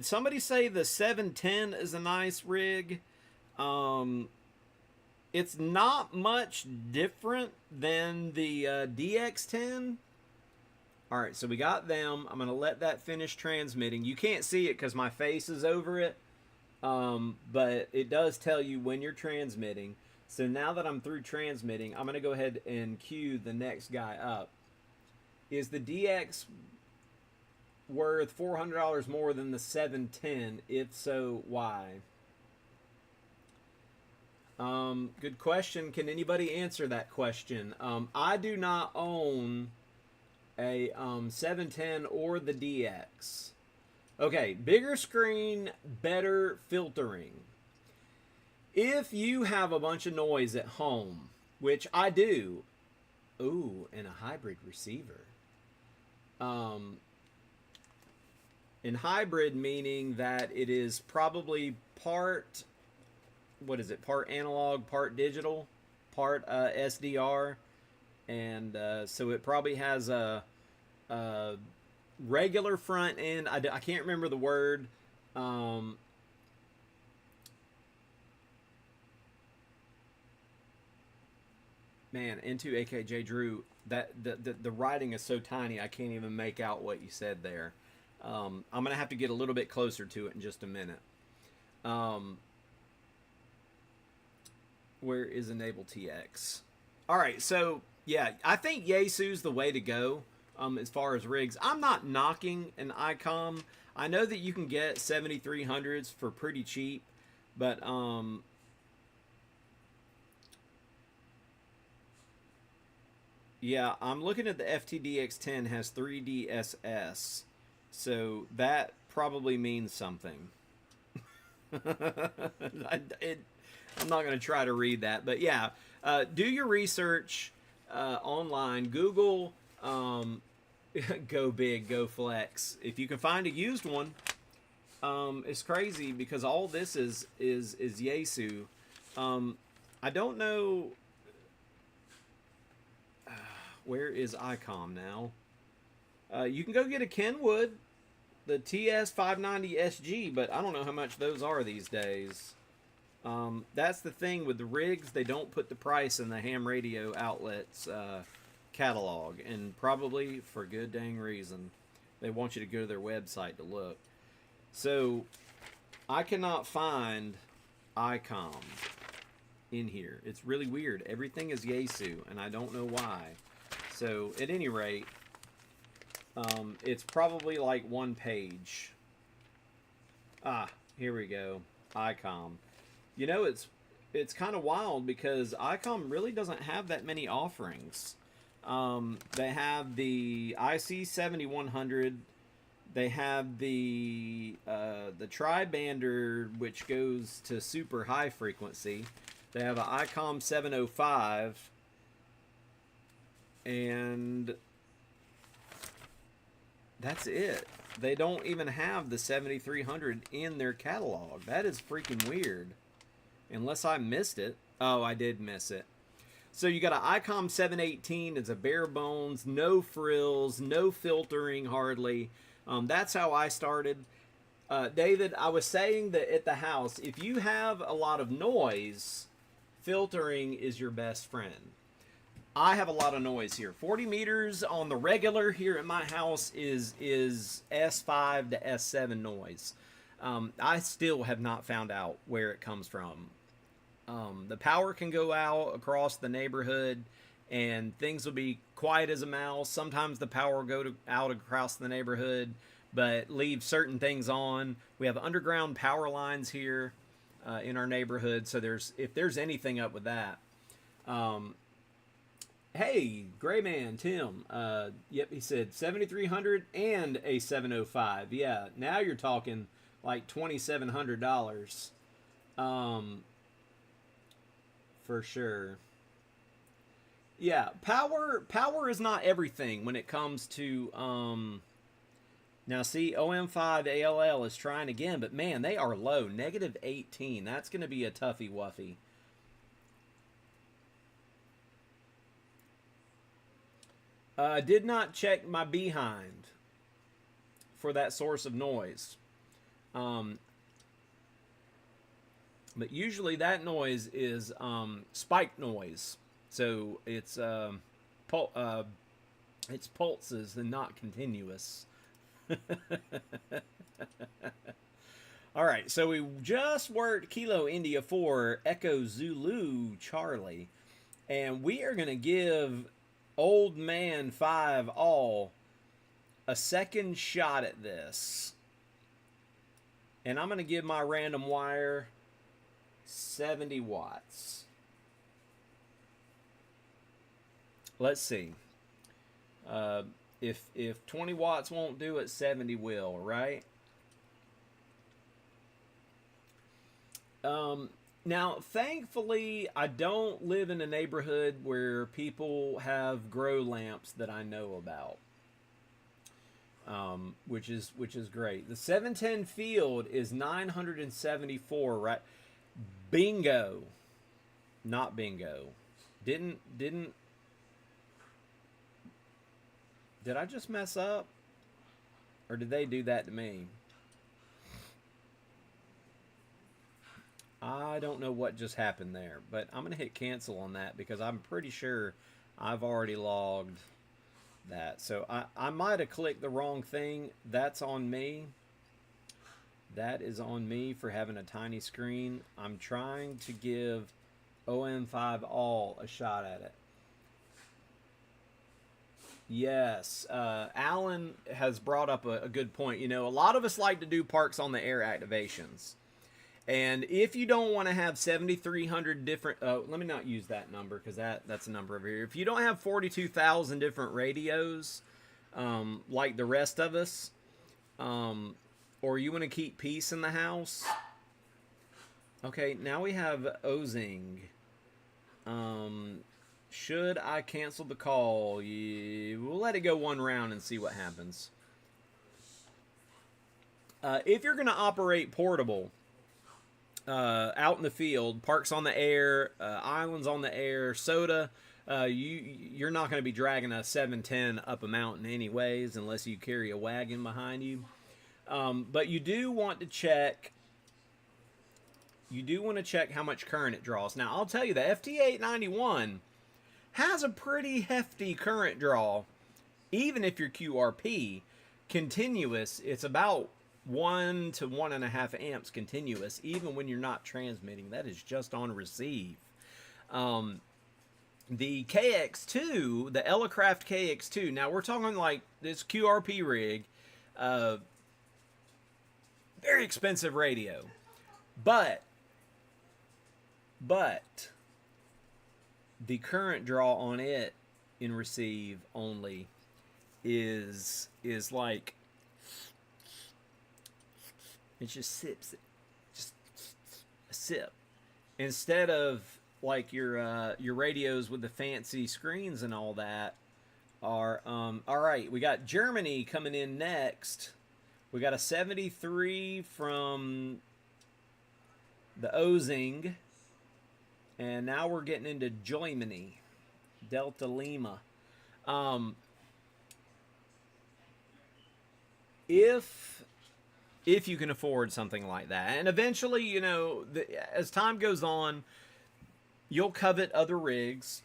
Speaker 1: somebody say the 710 is a nice rig? Um, it's not much different than the DX10. All right, so we got them. I'm gonna let that finish transmitting. You can't see it because my face is over it, but it does tell you when you're transmitting. So now that I'm through transmitting, I'm gonna go ahead and cue the next guy up. Is the DX worth $400 more than the 710? If so, why? Good question. Can anybody answer that question? I do not own a 710 or the DX. Okay, bigger screen, better filtering. If you have a bunch of noise at home, which I do, ooh, and a hybrid receiver. In hybrid, meaning that it is probably part, what is it, part analog, part digital, part SDR, and so it probably has a regular front end. I can't remember the word. Man, into AKJ Drew, that the writing is so tiny I can't even make out what you said there. I'm gonna have to get a little bit closer to it in just a minute. Where is Enable TX? All right, so yeah, I think Yaesu's the way to go as far as rigs. I'm not knocking an ICOM. I know that you can get 7300s for pretty cheap, but yeah, I'm looking at the FTDX10 has 3DSS, so that probably means something. I'm not going to try to read that, but yeah, do your research online. Google go big, go flex. If you can find a used one, it's crazy because all this is Yaesu. I don't know where is ICOM now. You can go get a Kenwood, the TS590SG, but I don't know how much those are these days. That's the thing with the rigs, they don't put the price in the ham radio outlets catalog, and probably for good dang reason. They want you to go to their website to look. So I cannot find ICOM in here. It's really weird. Everything is Yaesu, and I don't know why. So at any rate, it's probably like one page. Ah, here we go. ICOM. You know, it's kind of wild because ICOM really doesn't have that many offerings. They have the IC7100. They have the tri-bander, which goes to super high frequency. They have an ICOM 705, and that's it. They don't even have the 7300 in their catalog. That is freaking weird. Unless I missed it. Oh, I did miss it. So you got an ICOM 718. It's a bare bones, no frills, no filtering hardly. That's how I started. David, I was saying that at the house, if you have a lot of noise, filtering is your best friend. I have a lot of noise here. 40 meters on the regular here at my house is S5 to S7 noise. I still have not found out where it comes from. The power can go out across the neighborhood and things will be quiet as a mouse. Sometimes the power will go out across the neighborhood but leave certain things on. We have underground power lines here in our neighborhood, so if there's anything up with that. Hey, Gray Man, Tim. Yep, he said 7300 and a 705. Yeah, now you're talking like $2,700. For sure. Yeah, power is not everything when it comes to Now see, OM5 ALL is trying again, but man, they are low. Negative 18. That's going to be a toughie wuffy. Did not check my behind for that source of noise. But usually that noise is spike noise. So it's pulses and not continuous. All right, so we just worked Kilo India 4 Echo Zulu Charlie, and we are going to give Old Man 5 All a second shot at this. And I'm going to give my random wire 70 watts. Let's see. If 20 watts won't do it, 70 will, right? Now, thankfully, I don't live in a neighborhood where people have grow lamps that I know about, which is great. The 710 field is 974, right? Bingo, not bingo. Did I just mess up, or did they do that to me? I don't know what just happened there, but I'm going to hit cancel on that because I'm pretty sure I've already logged that. So I might have clicked the wrong thing. That's on me. That is on me for having a tiny screen. I'm trying to give OM5 All a shot at it. Yes, Alan has brought up a good point. You know, a lot of us like to do parks on the air activations. And if you don't want to have 7,300 different, let me not use that number because that's a number over here. If you don't have 42,000 different radios, like the rest of us, or you want to keep peace in the house. Okay, now we have Ozing. Should I cancel the call? We'll let it go one round and see what happens. If you're going to operate portable, out in the field, parks on the air, islands on the air, soda, you're not going to be dragging a 710 up a mountain anyways unless you carry a wagon behind you. But you do want to check how much current it draws. Now, I'll tell you, the FT891 has a pretty hefty current draw. Even if your QRP continuous, it's about 1 to 1.5 amps continuous, even when you're not transmitting. That is just on receive. The KX2, the Elecraft KX2, now we're talking like this QRP rig, very expensive radio, but the current draw on it in receive only is like, it just sips it, just a sip, instead of like your radios with the fancy screens and all that are all right. We got Germany coming in next. We got a 73 from the Ozing, and now we're getting into Germany, Delta Lima. If you can afford something like that, and eventually, you know, as time goes on, you'll covet other rigs.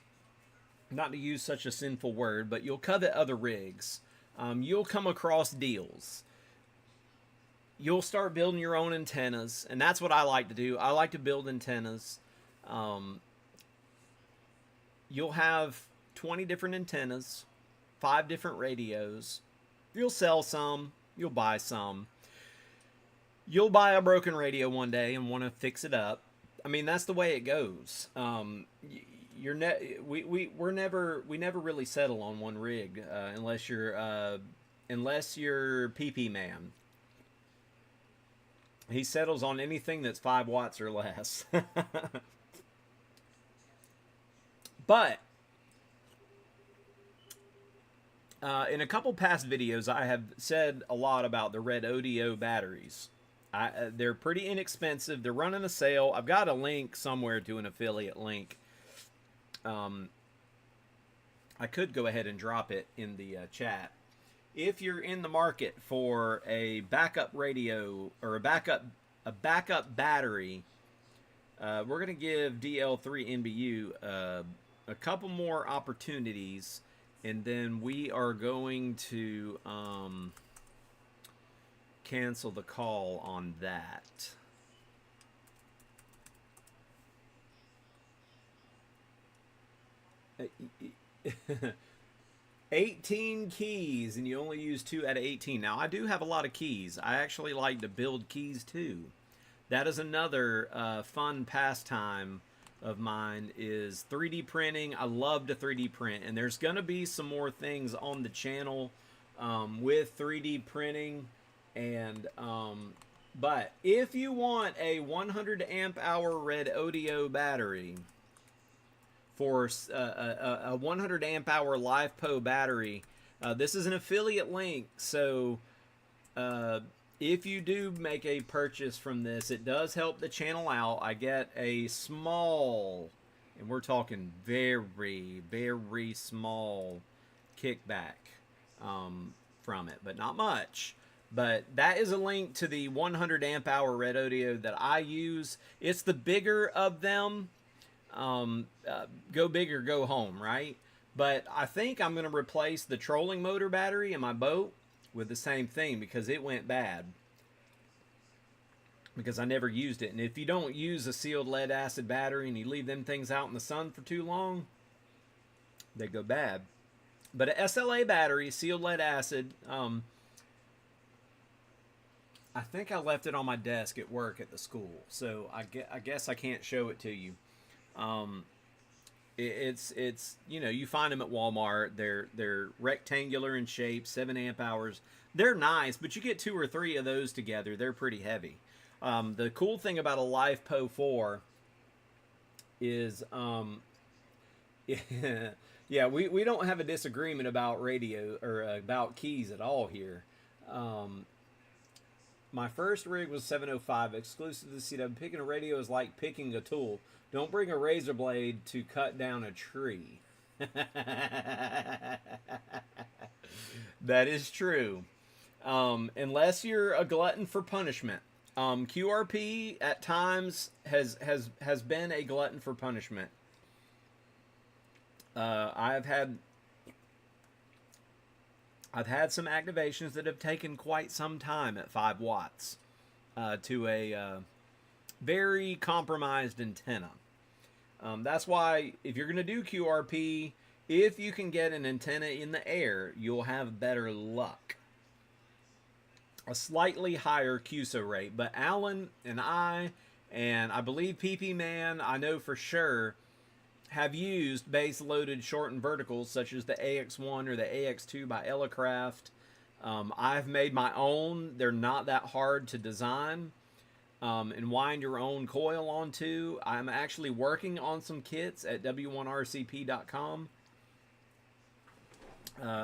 Speaker 1: Not to use such a sinful word, but you'll covet other rigs. You'll come across deals. You'll start building your own antennas, and that's what I like to do. I like to build antennas. You'll have 20 different antennas, 5 different radios. You'll sell some. You'll buy some. You'll buy a broken radio one day and want to fix it up. I mean, that's the way it we never really settle on one rig unless you're PP Man. He settles on anything that's 5 watts or less. But In a couple past videos, I have said a lot about the red ODO batteries. They're pretty inexpensive. They're running a sale. I've got a link somewhere to an affiliate link. I could go ahead and drop it in the chat. If you're in the market for a backup radio or a backup battery, we're going to give DL3NBU a couple more opportunities, and then we are going to cancel the call on that. 18 keys, and you only use 2 out of 18. Now, I do have a lot of keys. I actually like to build keys too. That is another fun pastime of mine, is 3D printing. I love to 3D print, and there's going to be some more things on the channel with 3D printing. And but if you want a 100 amp hour red ODO battery for a 100 amp hour LiFePO battery, this is an affiliate link, so if you do make a purchase from this, it does help the channel out. I get a small, and we're talking very, very small kickback from it, but not much. But that is a link to the 100 amp hour red ODO that I use. It's the bigger of them. Go big or go home, right? But I think I'm going to replace the trolling motor battery in my boat with the same thing, because it went bad, because I never used it. And if you don't use a sealed lead acid battery and you leave them things out in the sun for too long, they go bad. But a SLA battery, sealed lead acid, I think I left it on my desk at work at the school, so I guess I can't show it to you. It's you know, you find them at Walmart. They're rectangular in shape, 7 amp hours. They're nice, but you get 2 or 3 of those together, they're pretty heavy. The cool thing about a LiFePO 4 is yeah, we don't have a disagreement about radio or about keys at all here. My first rig was 705, exclusive to the CW. Picking a radio is like picking a tool. Don't bring a razor blade to cut down a tree. That is true. Unless you're a glutton for punishment. QRP at times has been a glutton for punishment. I've had some activations that have taken quite some time at 5 watts to a very compromised antenna. That's why if you're going to do QRP, if you can get an antenna in the air, you'll have better luck. A slightly higher QSO rate, but Alan and I believe PP Man, I know for sure, have used base-loaded shortened verticals such as the AX1 or the AX2 by Elecraft. I've made my own. They're not that hard to design and wind your own coil onto. I'm actually working on some kits at w1rcp.com.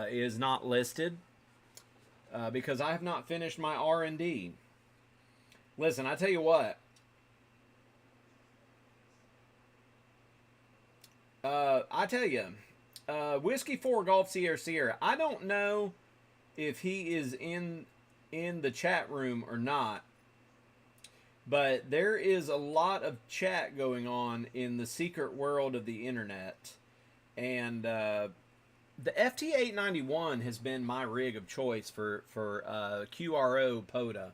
Speaker 1: Is not listed because I have not finished my R&D. Listen, I tell you what. I tell you, Whiskey 4 Golf Sierra Sierra, I don't know if he is in the chat room or not, but there is a lot of chat going on in the secret world of the internet, and the FT891 has been my rig of choice for QRO POTA.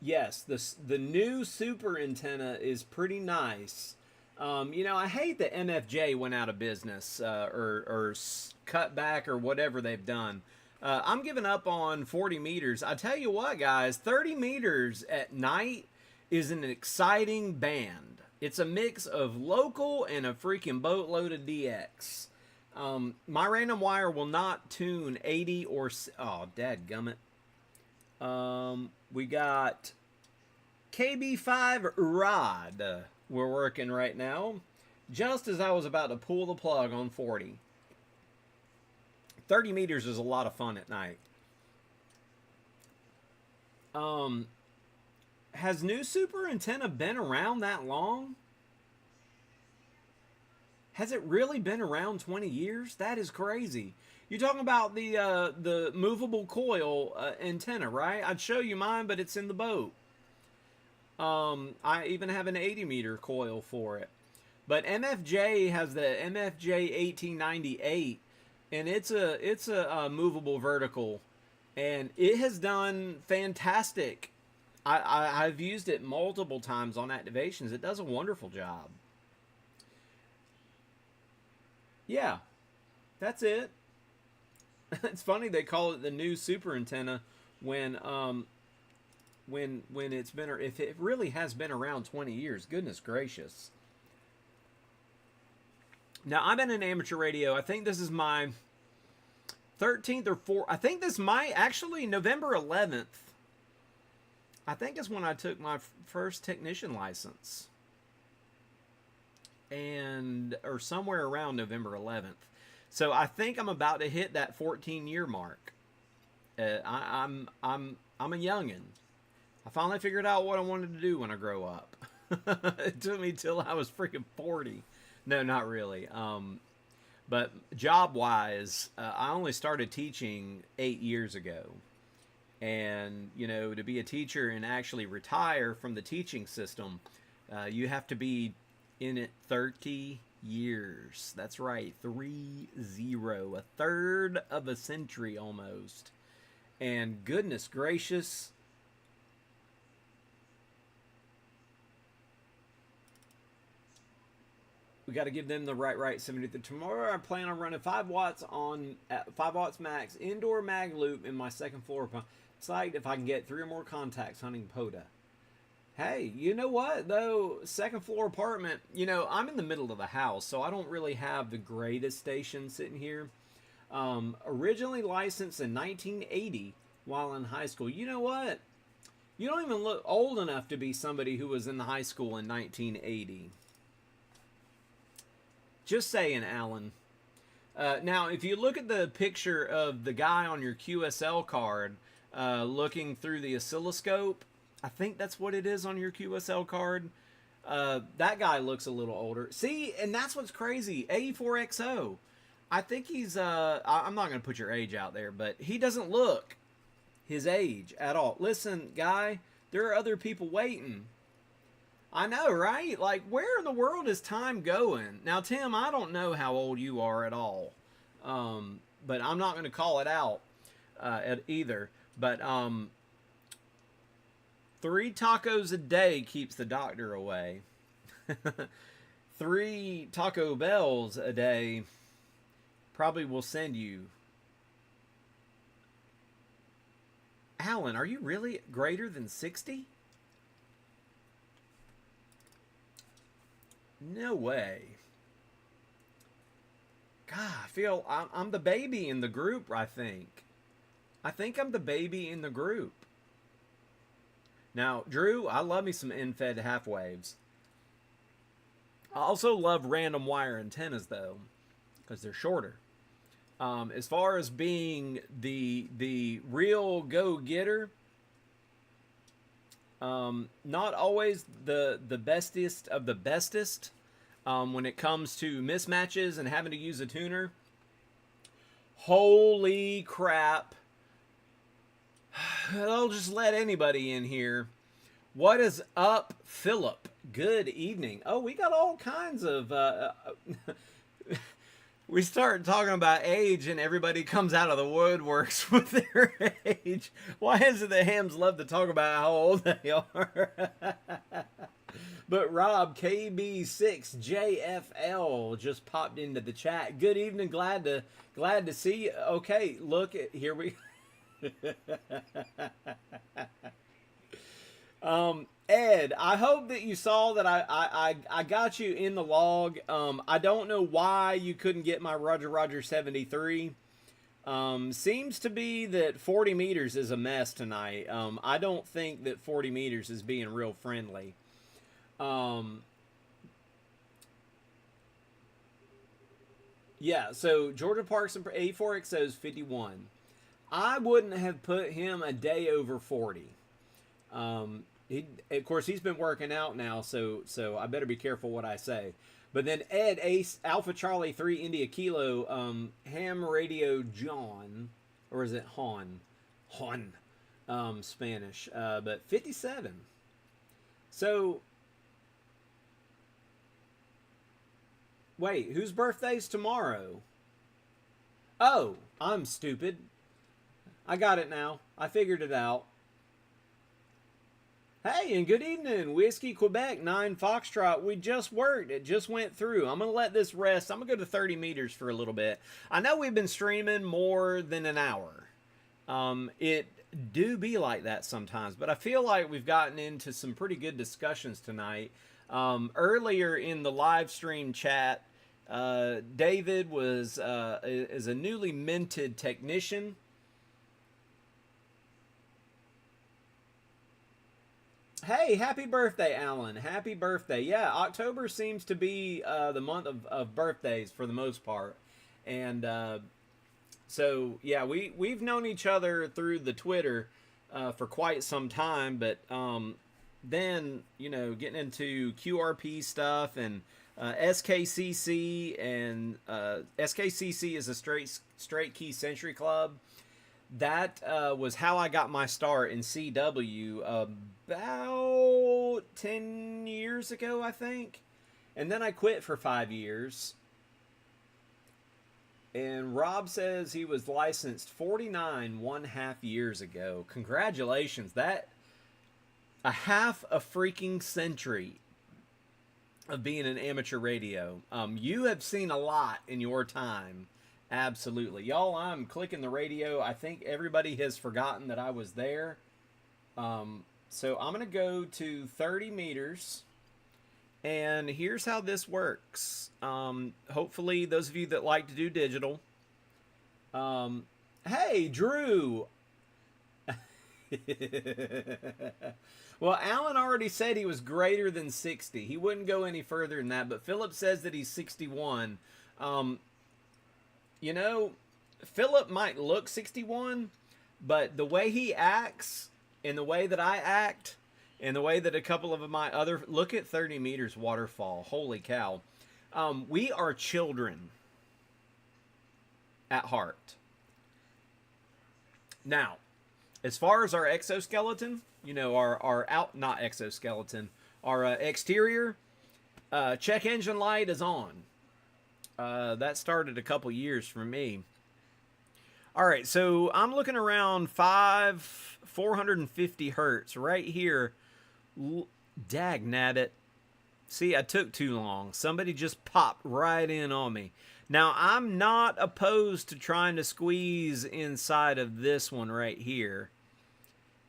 Speaker 1: Yes, the new super antenna is pretty nice. You know, I hate that MFJ went out of business or cut back or whatever they've done. I'm giving up on 40 meters. I tell you what, guys, 30 meters at night is an exciting band. It's a mix of local and a freaking boatload of DX. My random wire will not tune 80 or... Oh, dadgummit. We got KB5 rod we're working right now, just as I was about to pull the plug on 40. 30 meters is a lot of fun at night. Has new super antenna been around that long? Has it really been around 20 years? That is crazy. You're talking about the movable coil antenna, right? I'd show you mine, but it's in the boat. I even have an 80 meter coil for it. But MFJ has the MFJ 1898, and it's a movable vertical, and it has done fantastic. I've used it multiple times on activations. It does a wonderful job. Yeah, that's it. It's funny they call it the new super antenna when it's been, if it really has been around 20 years. Goodness gracious. Now, I'm in an amateur radio. I think this is my 13th or 4th. I think this might actually November 11th. I think is when I took my first technician license. Or somewhere around November 11th. So I think I'm about to hit that 14-year mark. I'm a youngin'. I finally figured out what I wanted to do when I grow up. It took me till I was freaking 40. No, not really. But job-wise, I only started teaching 8 years ago. And, you know, to be a teacher and actually retire from the teaching system, you have to be in it 30 years. That's right, 30. A third of a century almost. And goodness gracious, we got to give them the right 70. Tomorrow I plan on running 5 watts on 5 watts max indoor mag loop in my second floor site if I can get 3 or more contacts hunting POTA. Hey, you know what though? Second floor apartment, you know, I'm in the middle of the house, so I don't really have the greatest station sitting here. Originally licensed in 1980 while in high school. You know what? You don't even look old enough to be somebody who was in the high school in 1980. Just saying, Alan. Now, if you look at the picture of the guy on your QSL card looking through the oscilloscope, I think that's what it is on your QSL card. That guy looks a little older. See, and that's what's crazy. A4XO. I think he's, I'm not going to put your age out there, but he doesn't look his age at all. Listen, guy, there are other people waiting. I know, right? Like, where in the world is time going? Now, Tim, I don't know how old you are at all. But I'm not going to call it out either. But 3 tacos a day keeps the doctor away. 3 Taco Bells a day probably will send you. Alan, are you really greater than 60? No way. God, I feel I'm the baby in the group, I think. I think I'm the baby in the group. Now, Drew, I love me some end-fed half waves. I also love random wire antennas, though, because they're shorter. As far as being the real go-getter, not always the bestest of the bestest when it comes to mismatches and having to use a tuner. Holy crap. I'll just let anybody in here. What is up, Philip? Good evening. Oh, we got all kinds of... we start talking about age and everybody comes out of the woodworks with their age. Why is it that hams love to talk about how old they are? But Rob, KB6JFL just popped into the chat. Good evening. Glad to see you. Okay, look at here we Ed, I hope that you saw that I got you in the log. I don't know why you couldn't get my Roger 73. Seems to be that 40 meters is a mess tonight. I don't think that 40 meters is being real friendly. Yeah, so Georgia Parks and 84XO's 51. I wouldn't have put him a day over 40. Of course, he's been working out now, so I better be careful what I say. But then Ed Ace Alpha Charlie 3 India Kilo Ham Radio John, or is it Han? Han, Spanish, but 57. So wait, whose birthday's tomorrow? Oh, I'm stupid. I got it now. I figured it out. Hey, and good evening, Whiskey Quebec 9 Foxtrot. We just worked. It just went through. I'm going to let this rest. I'm going to go to 30 meters for a little bit. I know we've been streaming more than an hour. It do be like that sometimes, but I feel like we've gotten into some pretty good discussions tonight. Earlier in the live stream chat, David is a newly minted technician. Hey, happy birthday, Alan. Happy birthday. Yeah, October seems to be the month of birthdays for the most part. And so, yeah, we've known each other through the Twitter for quite some time. But then, you know, getting into QRP stuff and SKCC. And SKCC is a straight key century club. That was how I got my start in CW about 10 years ago, I think. And then I quit for 5 years. And Rob says he was licensed 49 1/2 years ago. Congratulations. That a half a freaking century of being an amateur radio. You have seen a lot in your time. Absolutely. Y'all, I'm clicking the radio. I think everybody has forgotten that I was there. So I'm going to go to 30 meters. And here's how this works. Hopefully, those of you that like to do digital. Hey, Drew. Well, Alan already said he was greater than 60. He wouldn't go any further than that. But Philip says that he's 61. You know, Philip might look 61, but the way he acts and the way that I act and the way that a couple of my other... Look at 30 meters waterfall. Holy cow. We are children at heart. Now, as far as our exoskeleton, you know, not exoskeleton, our exterior, check engine light is on. That started a couple years for me. All right, so I'm looking around 450 hertz right here. Dag nabbit. See, I took too long. Somebody just popped right in on me. Now, I'm not opposed to trying to squeeze inside of this one right here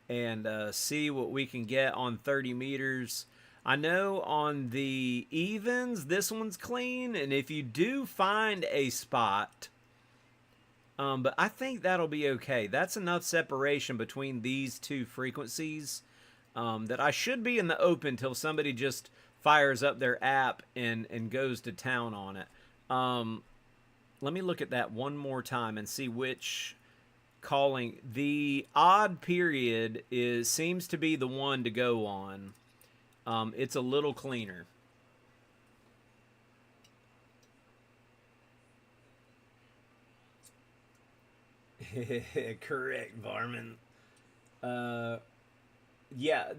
Speaker 1: and see what we can get on 30 meters. I know on the evens, this one's clean, and if you do find a spot, but I think that'll be okay. That's enough separation between these two frequencies that I should be in the open till somebody just fires up their app and goes to town on it. Let me look at that one more time and see which calling. The odd period seems to be the one to go on. It's a little cleaner. Correct, Varman. Yeah,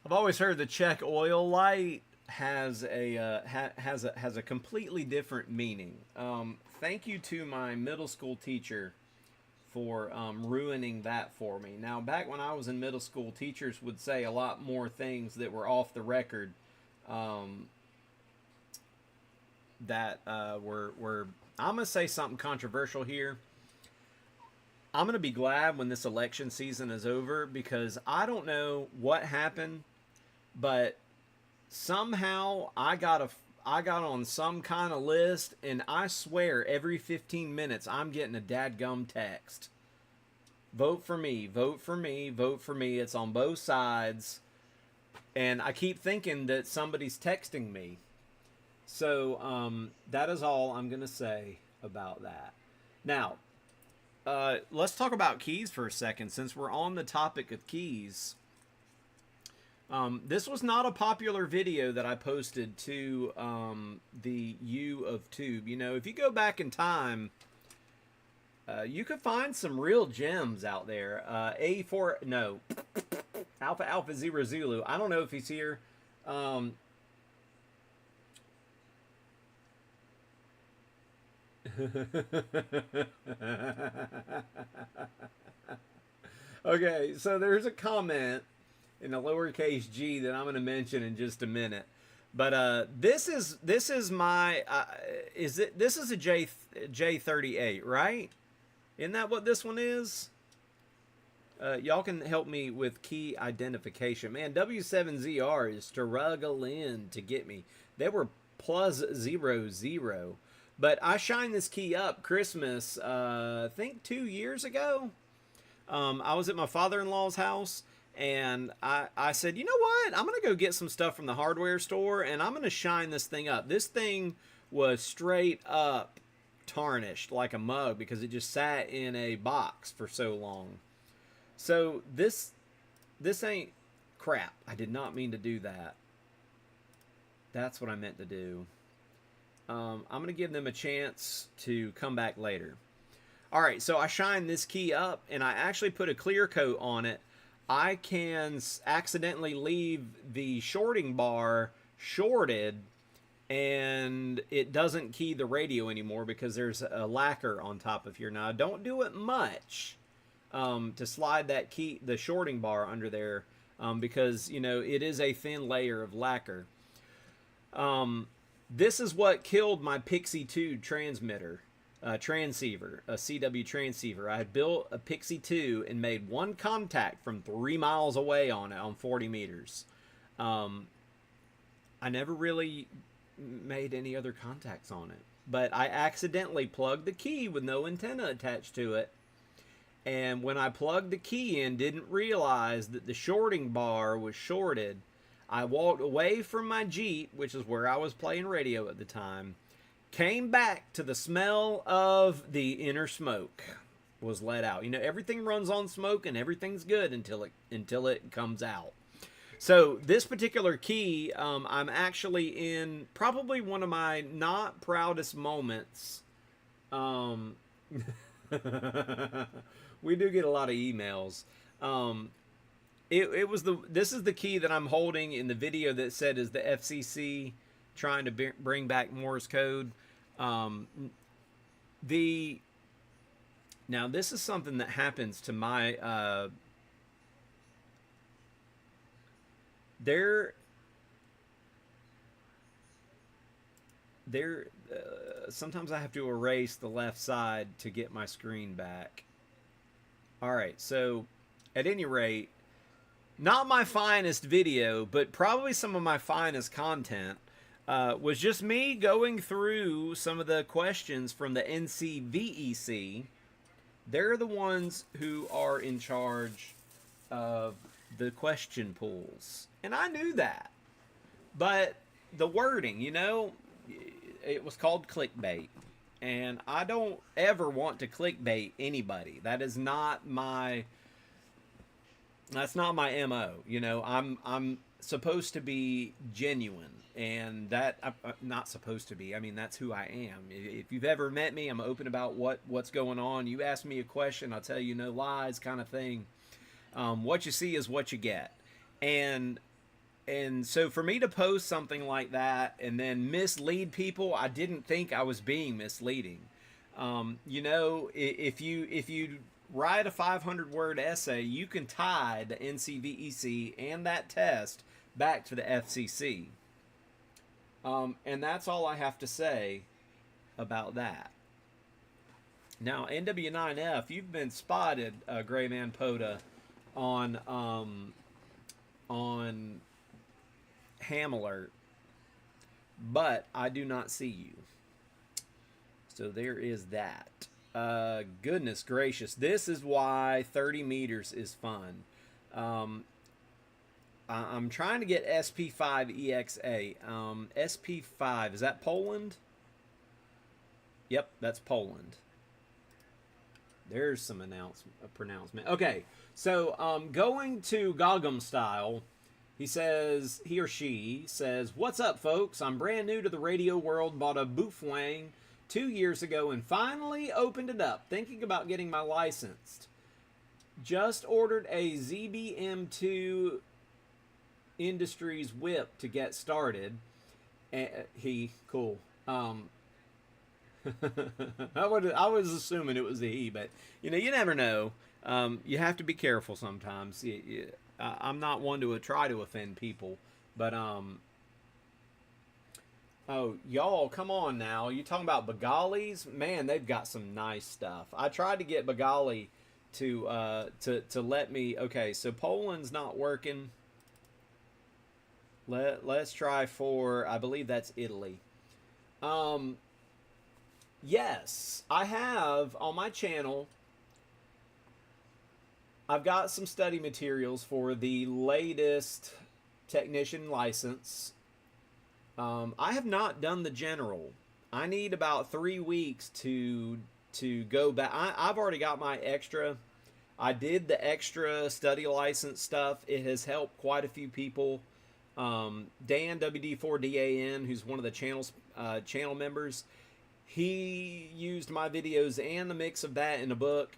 Speaker 1: I've always heard the check oil light has a completely different meaning. Thank you to my middle school teacher for ruining that for me. Now, back when I was in middle school, teachers would say a lot more things that were off the record that were I'm going to say something controversial here. I'm going to be glad when this election season is over because I don't know what happened, but somehow I got on some kind of list, and I swear every 15 minutes I'm getting a dadgum text. Vote for me, vote for me, vote for me. It's on both sides. And I keep thinking that somebody's texting me. So that is all I'm going to say about that. Now, let's talk about keys for a second, since we're on the topic of keys. This was not a popular video that I posted to the U of Tube. You know, if you go back in time, you could find some real gems out there. Alpha Alpha Zero Zulu. I don't know if he's here. Okay, so there's a comment in the lowercase g that I'm going to mention in just a minute. But this is my this is a J38, right? Isn't that what this one is? Y'all can help me with key identification. Man, W7ZR is struggling to get me. They were +00. But I shined this key up Christmas, I think 2 years ago. I was at my father-in-law's house, and I said, you know what? I'm going to go get some stuff from the hardware store, and I'm going to shine this thing up. This thing was straight up tarnished like a mug because it just sat in a box for so long. So this ain't crap. I did not mean to do that. That's what I meant to do. I'm going to give them a chance to come back later. All right, so I shine this key up, and I actually put a clear coat on it. I can accidentally leave the shorting bar shorted, and it doesn't key the radio anymore because there's a lacquer on top of here. Now, don't do it much to slide that key, the shorting bar under there, because, you know, it is a thin layer of lacquer. This is what killed my Pixie 2 transmitter. Transceiver, a CW transceiver. I had built a Pixie 2 and made one contact from 3 miles away on it on 40 meters. I never really made any other contacts on it, but I accidentally plugged the key with no antenna attached to it. And when I plugged the key in, didn't realize that the shorting bar was shorted. I walked away from my Jeep, which is where I was playing radio at the time. Came back to the smell of the inner smoke was let out. You know, everything runs on smoke and everything's good until it comes out. So this particular key, I'm actually in probably one of my not proudest moments. We do get a lot of emails. This is the key that I'm holding in the video that said is the FCC trying to bring back Morse code. Now this is something that happens to my sometimes I have to erase the left side to get my screen back. All right, so at any rate, not my finest video, but probably some of my finest content. Was just me going through some of the questions from the NCVEC. They're the ones who are in charge of the question pools. And I knew that. But the wording, you know, it was called clickbait. And I don't ever want to clickbait anybody. That's not my MO. You know, I'm supposed to be genuine. And that, I'm not supposed to be. I mean, that's who I am. If you've ever met me, I'm open about what's going on. You ask me a question, I'll tell you no lies, kind of thing. What you see is what you get. And so for me to post something like that and then mislead people, I didn't think I was being misleading. You know, if you write a 500-word essay, you can tie the NCVEC and that test back to the FCC. And that's all I have to say about that. Now, NW9F, you've been spotted, Gray Man POTA, on H.A.M alert, but I do not see you. So there is that. Goodness gracious, this is why 30 meters is fun. I'm trying to get SP5EXA. SP5, is that Poland? Yep, that's Poland. There's some pronouncement. Okay, so going to Goggum style, he or she says, "What's up, folks? I'm brand new to the radio world. Bought a Boofwang 2 years ago and finally opened it up. Thinking about getting my licensed. Just ordered a ZBM2 Industries whip to get started." Cool. I was assuming it was a he, but you never know. You have to be careful sometimes. I'm not one to try to offend people, but oh, y'all, come on now. You talking about Begali's? Man, they've got some nice stuff. I tried to get Begali to let me. Okay, so Poland's not working. Let's try for, I believe that's Italy. Yes, I have on my channel. I've got some study materials for the latest technician license. I have not done the general. I need about 3 weeks to go back. I've already got my extra. I did the extra study license stuff. It has helped quite a few people. Dan WD4DAN, who's one of the channel members, he used my videos and the mix of that in a book.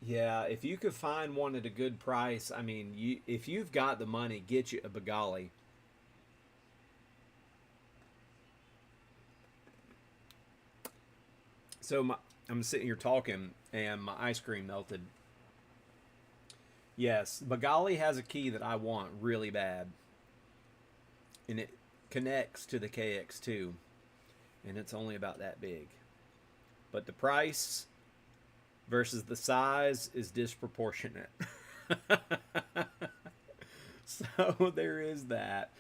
Speaker 1: Yeah, if you could find one at a good price, I mean, if you've got the money, get you a Begali. So I'm sitting here talking, and my ice cream melted. Yes, Begali has a key that I want really bad, and it connects to the KX2, and it's only about that big. But the price versus the size is disproportionate. So there is that.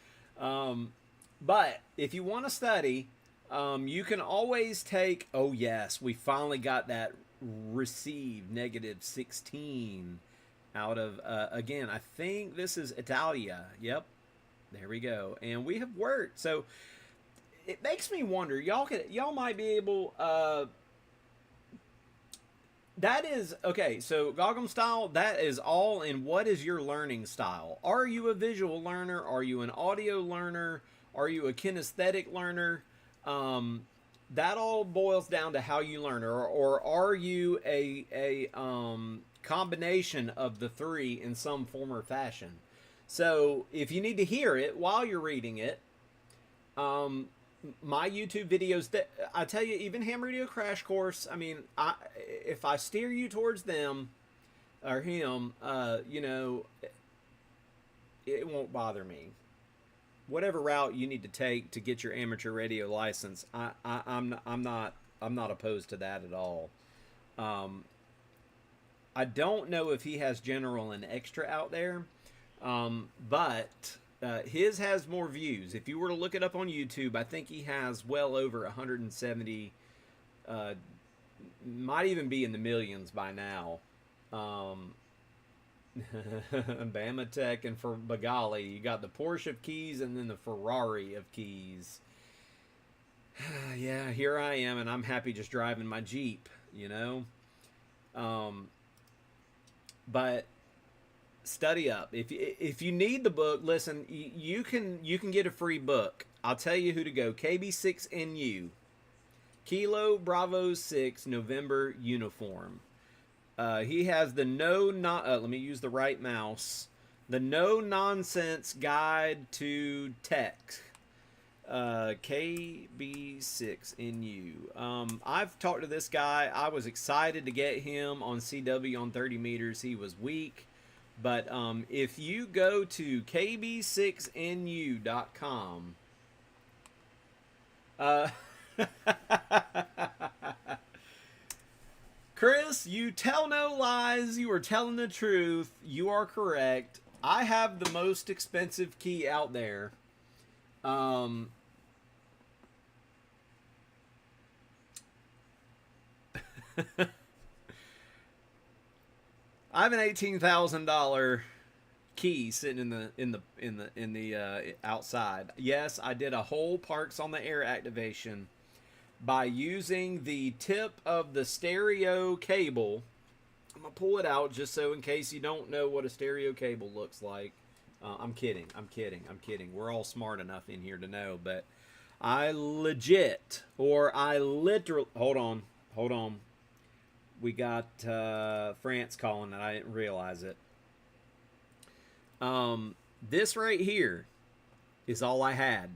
Speaker 1: But if you want to study, you can always take, oh yes, we finally got that received -16 out of, again, I think this is Italia. Yep. There we go. And we have worked. So it makes me wonder, y'all might be able, that is, okay, so Goggum style, that is all in what is your learning style. Are you a visual learner? Are you an audio learner? Are you a kinesthetic learner? That all boils down to how you learn. Or are you a combination of the three in some form or fashion? So if you need to hear it while you're reading it, my YouTube videos, that I tell you, even Ham Radio Crash Course, I mean, if I steer you towards them or him, it won't bother me. Whatever route you need to take to get your amateur radio license, I'm not opposed to that at all. I don't know if he has general and extra out there, but his has more views. If you were to look it up on YouTube, I think he has well over 170, might even be in the millions by now. Bama Tech, and for Begali, you got the Porsche of keys and then the Ferrari of keys. Yeah, here I am, and I'm happy just driving my Jeep, But study up. If you need the book, listen, you can get a free book. I'll tell you who to go. KB6NU, Kilo Bravo 6 November uniform. He has the let me use the right mouse. The no nonsense guide to tech. KB6NU. I've talked to this guy. I was excited to get him on CW on 30 meters. He was weak. But if you go to kb6nu.com, Chris, you tell no lies. You are telling the truth. You are correct. I have the most expensive key out there. I have an $18,000 key sitting in the outside. Yes, I did a whole Parks on the Air activation by using the tip of the stereo cable. I'm gonna pull it out just so in case you don't know what a stereo cable looks like. I'm kidding. I'm kidding. I'm kidding. We're all smart enough in here to know, but I legit, or I literally. Hold on. Hold on. We got France calling, and I didn't realize it. This right here is all I had.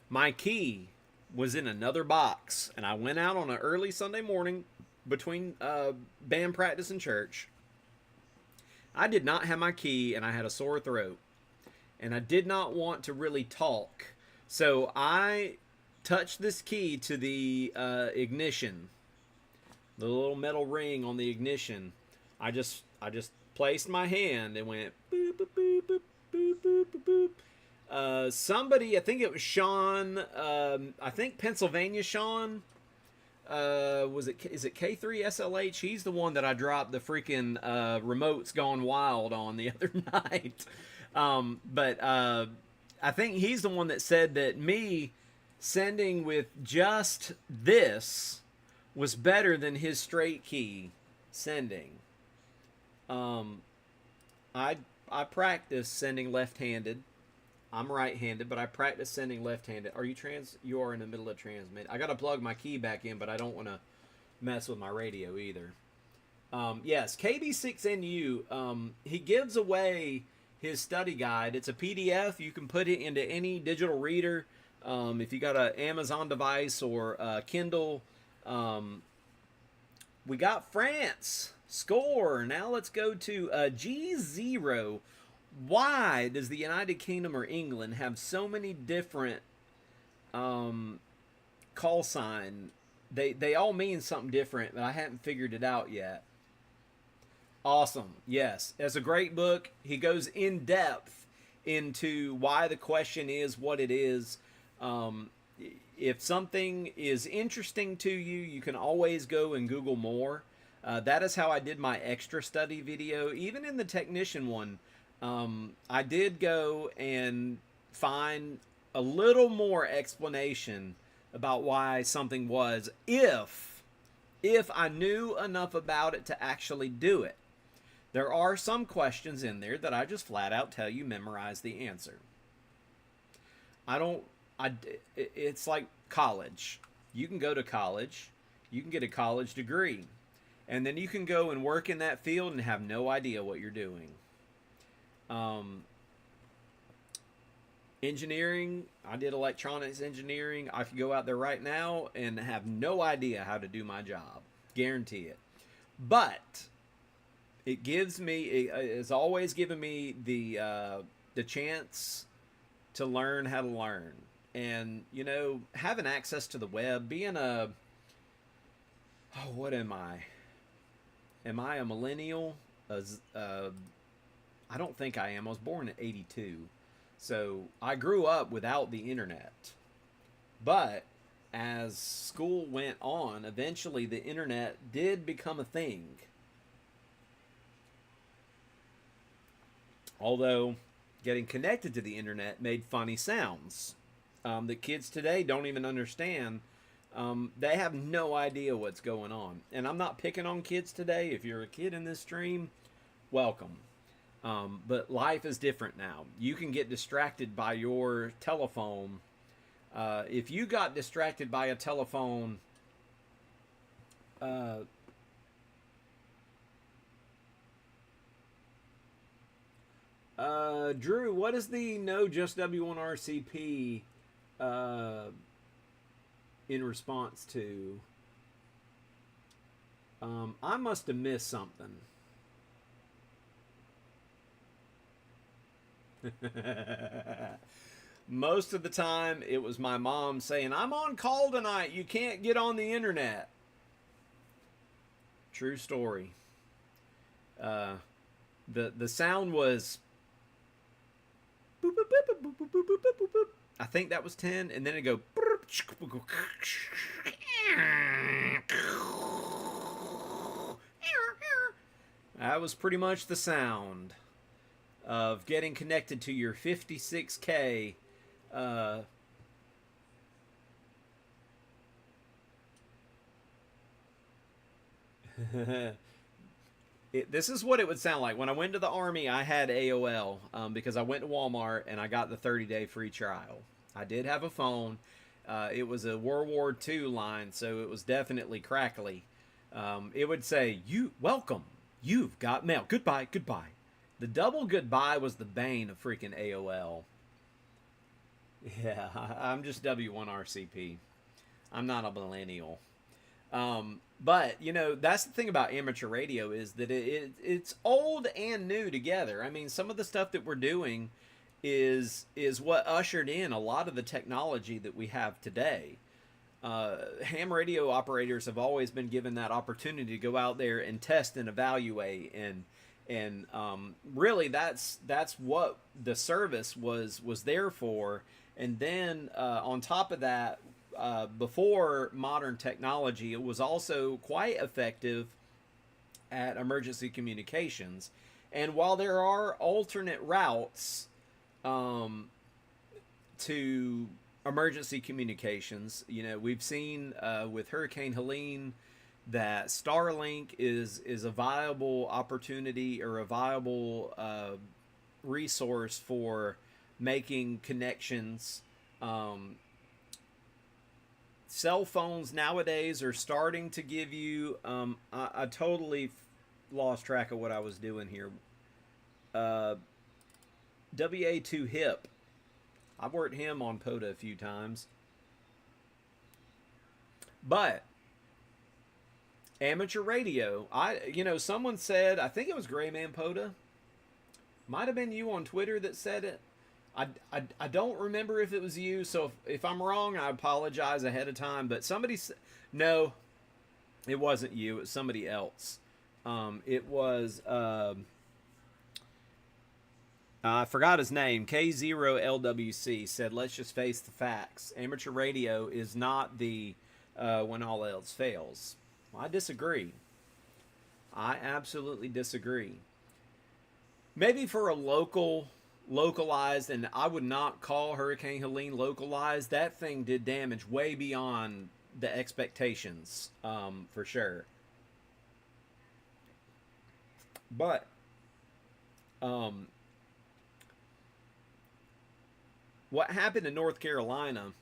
Speaker 1: My key was in another box, and I went out on an early Sunday morning between band practice and church. I did not have my key, and I had a sore throat, and I did not want to really talk, so I touched this key to the ignition, the little metal ring on the ignition. I just placed my hand and went boop boop boop boop boop boop boop boop. Somebody, I think it was Sean. I think Pennsylvania Sean. Is it K3SLH? He's the one that I dropped the freaking remotes gone wild on the other night. But I think he's the one that said that me sending with just this was better than his straight key sending. I practice sending left-handed. I'm right-handed, but I practice sending left-handed. Are you trans? You are in the middle of transmit. I got to plug my key back in, but I don't want to mess with my radio either. Yes, KB6NU, he gives away his study guide. It's a PDF. You can put it into any digital reader. If you got an Amazon device or Kindle. We got France. Score. Now let's go to G0. Why does the United Kingdom or England have so many different call sign? They all mean something different, but I haven't figured it out yet. Awesome. Yes. It's a great book. He goes in depth into why the question is what it is. If something is interesting to you, you can always go and Google more. That is how I did my extra study video. Even in the technician one, I did go and find a little more explanation about why something was, if I knew enough about it to actually do it. There are some questions in there that I just flat out tell you memorize the answer. It's like college. You can go to college, you can get a college degree, and then you can go and work in that field and have no idea what you're doing. Engineering, I did electronics engineering. I could go out there right now and have no idea how to do my job. Guarantee it. But it gives me, it's always given me the chance to learn how to learn. And, you know, having access to the web, being what am I? Am I a millennial? I don't think I am. I was born in '82. So I grew up without the internet. But as school went on, eventually the internet did become a thing. Although getting connected to the internet made funny sounds that kids today don't even understand. They have no idea what's going on. And I'm not picking on kids today. If you're a kid in this stream, welcome. But life is different now. You can get distracted by your telephone. If you got distracted by a telephone, Drew, what is the no just W1RCP in response to? I must have missed something. Most of the time, it was my mom saying, "I'm on call tonight. You can't get on the internet." True story. The sound was boop, boop, boop, boop, boop, boop, boop, boop, boop. I think that was 10, and then it go. That was pretty much the sound of getting connected to your 56K. Uh, this is what it would sound like. When I went to the Army, I had AOL because I went to Walmart and I got the 30-day free trial. I did have a phone. It was a World War II line, so it was definitely crackly. It would say, "You welcome. You've got mail. Goodbye, goodbye." The double goodbye was the bane of freaking AOL. Yeah, I'm just W1RCP. I'm not a millennial. But you know, that's the thing about amateur radio is that it's old and new together. I mean, some of the stuff that we're doing is what ushered in a lot of the technology that we have today. Ham radio operators have always been given that opportunity to go out there and test and evaluate, and really that's what the service was there for. And then on top of that, before modern technology, it was also quite effective at emergency communications. And while there are alternate routes to emergency communications, you know, we've seen with Hurricane Helene that Starlink is a viable opportunity or a viable resource for making connections. Cell phones nowadays are starting to give you. I totally lost track of what I was doing here. WA2 Hip. I've worked him on POTA a few times. But amateur radio, someone said, I think it was Grayman POTA. Might have been you on Twitter that said it. I don't remember if it was you, so if I'm wrong, I apologize ahead of time. But somebody said, no, it wasn't you. It was somebody else. It was, I forgot his name. K0LWC said, let's just face the facts. Amateur radio is not the when all else fails. I disagree. I absolutely disagree. Maybe for a localized, and I would not call Hurricane Helene localized. That thing did damage way beyond the expectations, for sure. But what happened in North Carolina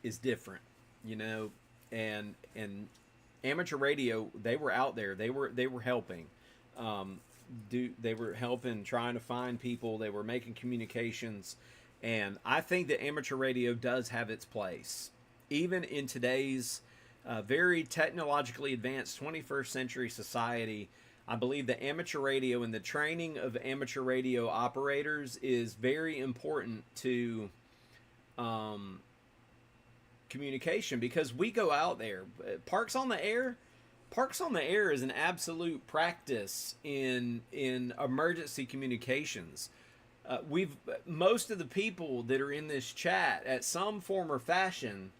Speaker 1: is different, you know, and amateur radio, they were out there, they were helping. They were helping, trying to find people. They were making communications, and I think that amateur radio does have its place, even in today's very technologically advanced 21st century society. I believe that amateur radio and the training of amateur radio operators is very important to communication, because we go out there. Parks on the Air is an absolute practice in emergency communications. Most of the people that are in this chat, at some form or fashion,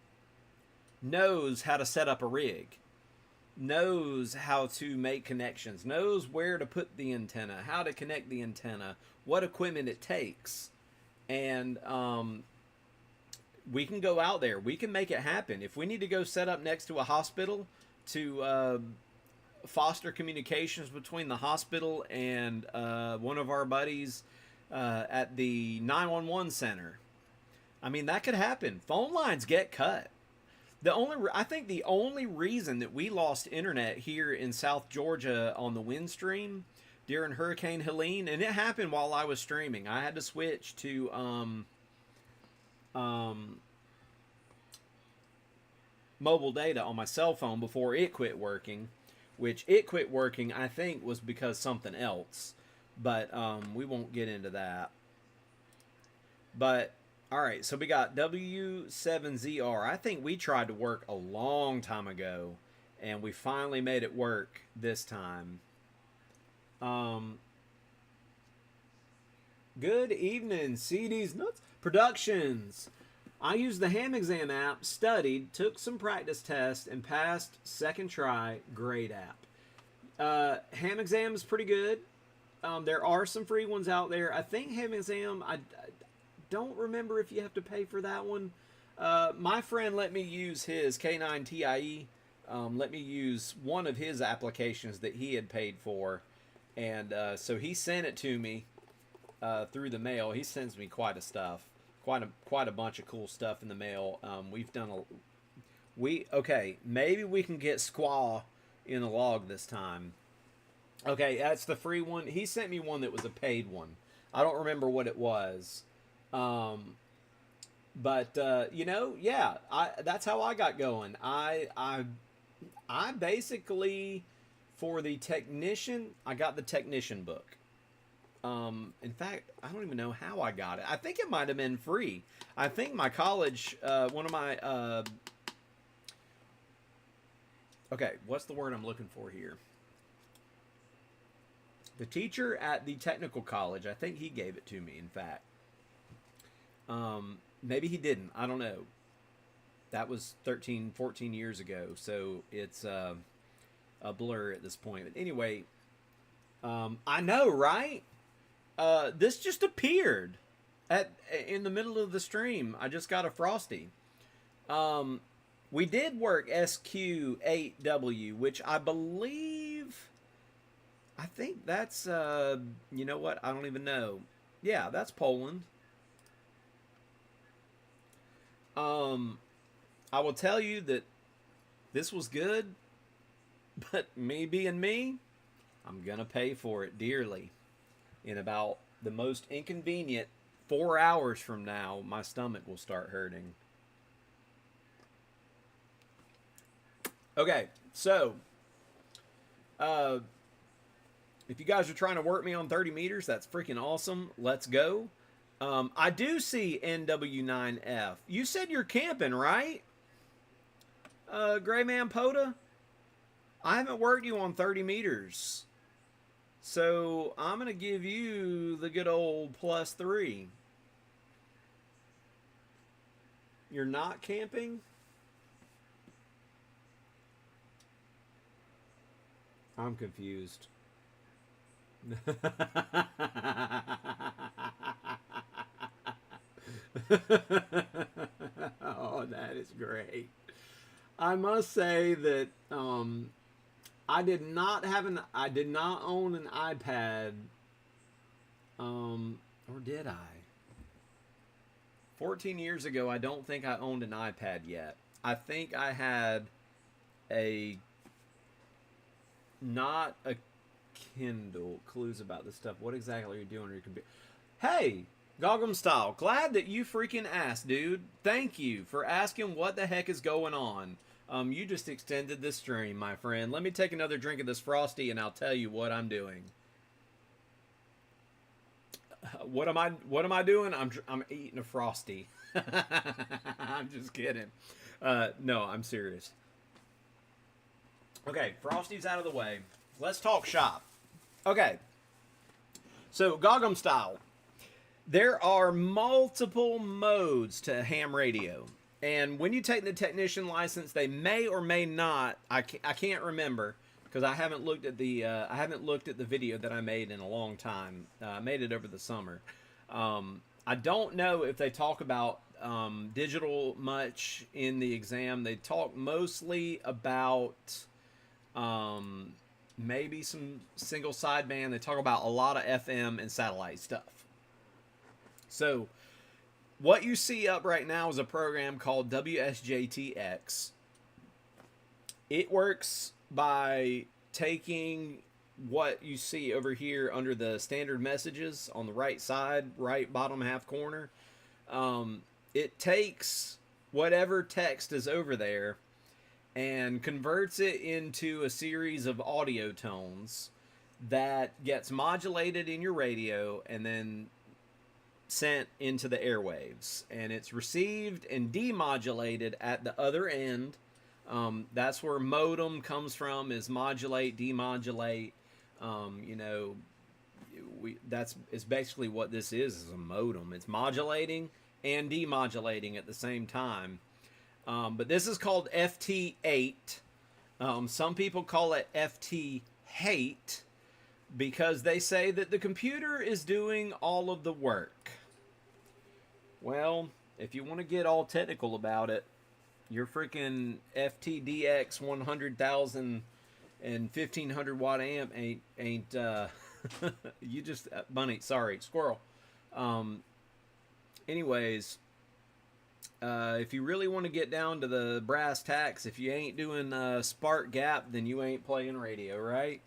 Speaker 1: knows how to set up a rig, knows how to make connections, knows where to put the antenna, how to connect the antenna, what equipment it takes, and we can go out there. We can make it happen. If we need to go set up next to a hospital to foster communications between the hospital and one of our buddies at the 911 center, I mean, that could happen. Phone lines get cut. I think the only reason that we lost internet here in South Georgia on the Windstream during Hurricane Helene, and it happened while I was streaming. I had to switch to mobile data on my cell phone before it quit working, which it quit working, I think, was because something else. But we won't get into that. But all right, so we got W7ZR. I think we tried to work a long time ago, and we finally made it work this time. Good evening, CDs Nuts Productions. I used the H.A.M exam app, studied, took some practice tests, and passed second try. Great app. H.A.M exam is pretty good. There are some free ones out there. I think H.A.M exam, I don't remember if you have to pay for that one. My friend let me use his K9 TIE. Let me use one of his applications that he had paid for. And so he sent it to me through the mail. He sends me quite a bunch of cool stuff in the mail. We've done okay, maybe we can get Squaw in the log this time. Okay, that's the free one. He sent me one that was a paid one. I don't remember what it was. But you know, yeah, that's how I got going. I basically, for the technician, I got the technician book. In fact, I don't even know how I got it. I think it might have been free. I think my college, one of my, okay, what's the word I'm looking for here? The teacher at the technical college, I think he gave it to me, in fact. Maybe he didn't. I don't know. That was 13, 14 years ago, so it's a blur at this point. But anyway, I know, right? This just appeared in the middle of the stream. I just got a Frosty. We did work SQ8W, which I think that's, you know what? I don't even know. Yeah, that's Poland. I will tell you that this was good, but me being me, I'm going to pay for it dearly. In about the most inconvenient 4 hours from now, my stomach will start hurting. Okay, so if you guys are trying to work me on 30 meters, that's freaking awesome. Let's go. I do see NW9F. You said you're camping, right? Gray Man POTA? I haven't worked you on 30 meters. So I'm going to give you the good old +3. You're not camping? I'm confused. Oh, that is great. I must say that I did not own an iPad, or did I? 14 years ago, I don't think I owned an iPad yet. I think I had not a Kindle. Clues about this stuff. What exactly are you doing on your computer? Hey, Goggum Style, glad that you freaking asked, dude. Thank you for asking what the heck is going on. You just extended the stream, my friend. Let me take another drink of this Frosty, and I'll tell you what I'm doing. What am I doing? I'm eating a Frosty. I'm just kidding. No, I'm serious. Okay, Frosty's out of the way. Let's talk shop. Okay. So, Goggum Style. There are multiple modes to ham radio. And when you take the technician license, they may or may not. I can't remember because I haven't looked at the video that I made in a long time. I made it over the summer. I don't know if they talk about digital much in the exam. They talk mostly about maybe some single sideband. They talk about a lot of FM and satellite stuff. So what you see up right now is a program called WSJTX. It works by taking what you see over here under the standard messages on the right side, right bottom half corner. It takes whatever text is over there and converts it into a series of audio tones that gets modulated in your radio and then sent into the airwaves, and it's received and demodulated at the other end. That's where modem comes from, is modulate, demodulate. You know, it's basically what this is a modem. It's modulating and demodulating at the same time. But this is called FT8. Some people call it FT hate because they say that the computer is doing all of the work. Well, if you want to get all technical about it, your freaking FTDX 100,000 and 1500 watt amp ain't you just bunny, sorry, squirrel. Anyways, if you really want to get down to the brass tacks, if you ain't doing spark gap, then you ain't playing radio, right?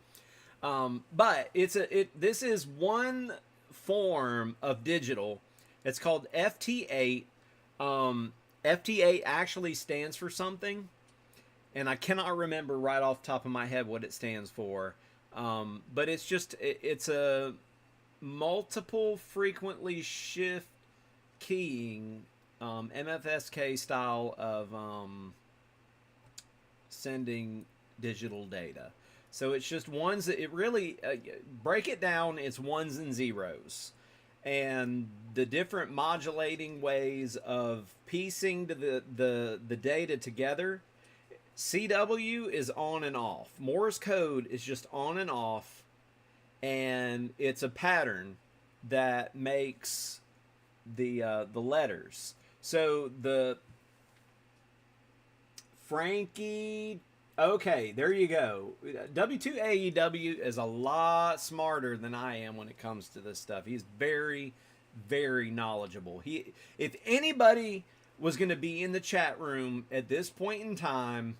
Speaker 1: But this is one form of digital. It's called FT8. FT8 actually stands for something, and I cannot remember right off the top of my head what it stands for. But it's a multiple frequently shift keying MFSK style of sending digital data. So it's just ones that it really break it down. It's ones and zeros, and the different modulating ways of piecing to the data together. CW is on and off. Morse code is just on and off, and it's a pattern that makes the letters. So the Frankie. Okay, there you go. W2AEW is a lot smarter than I am when it comes to this stuff. He's very, very knowledgeable. If anybody was going to be in the chat room at this point in time,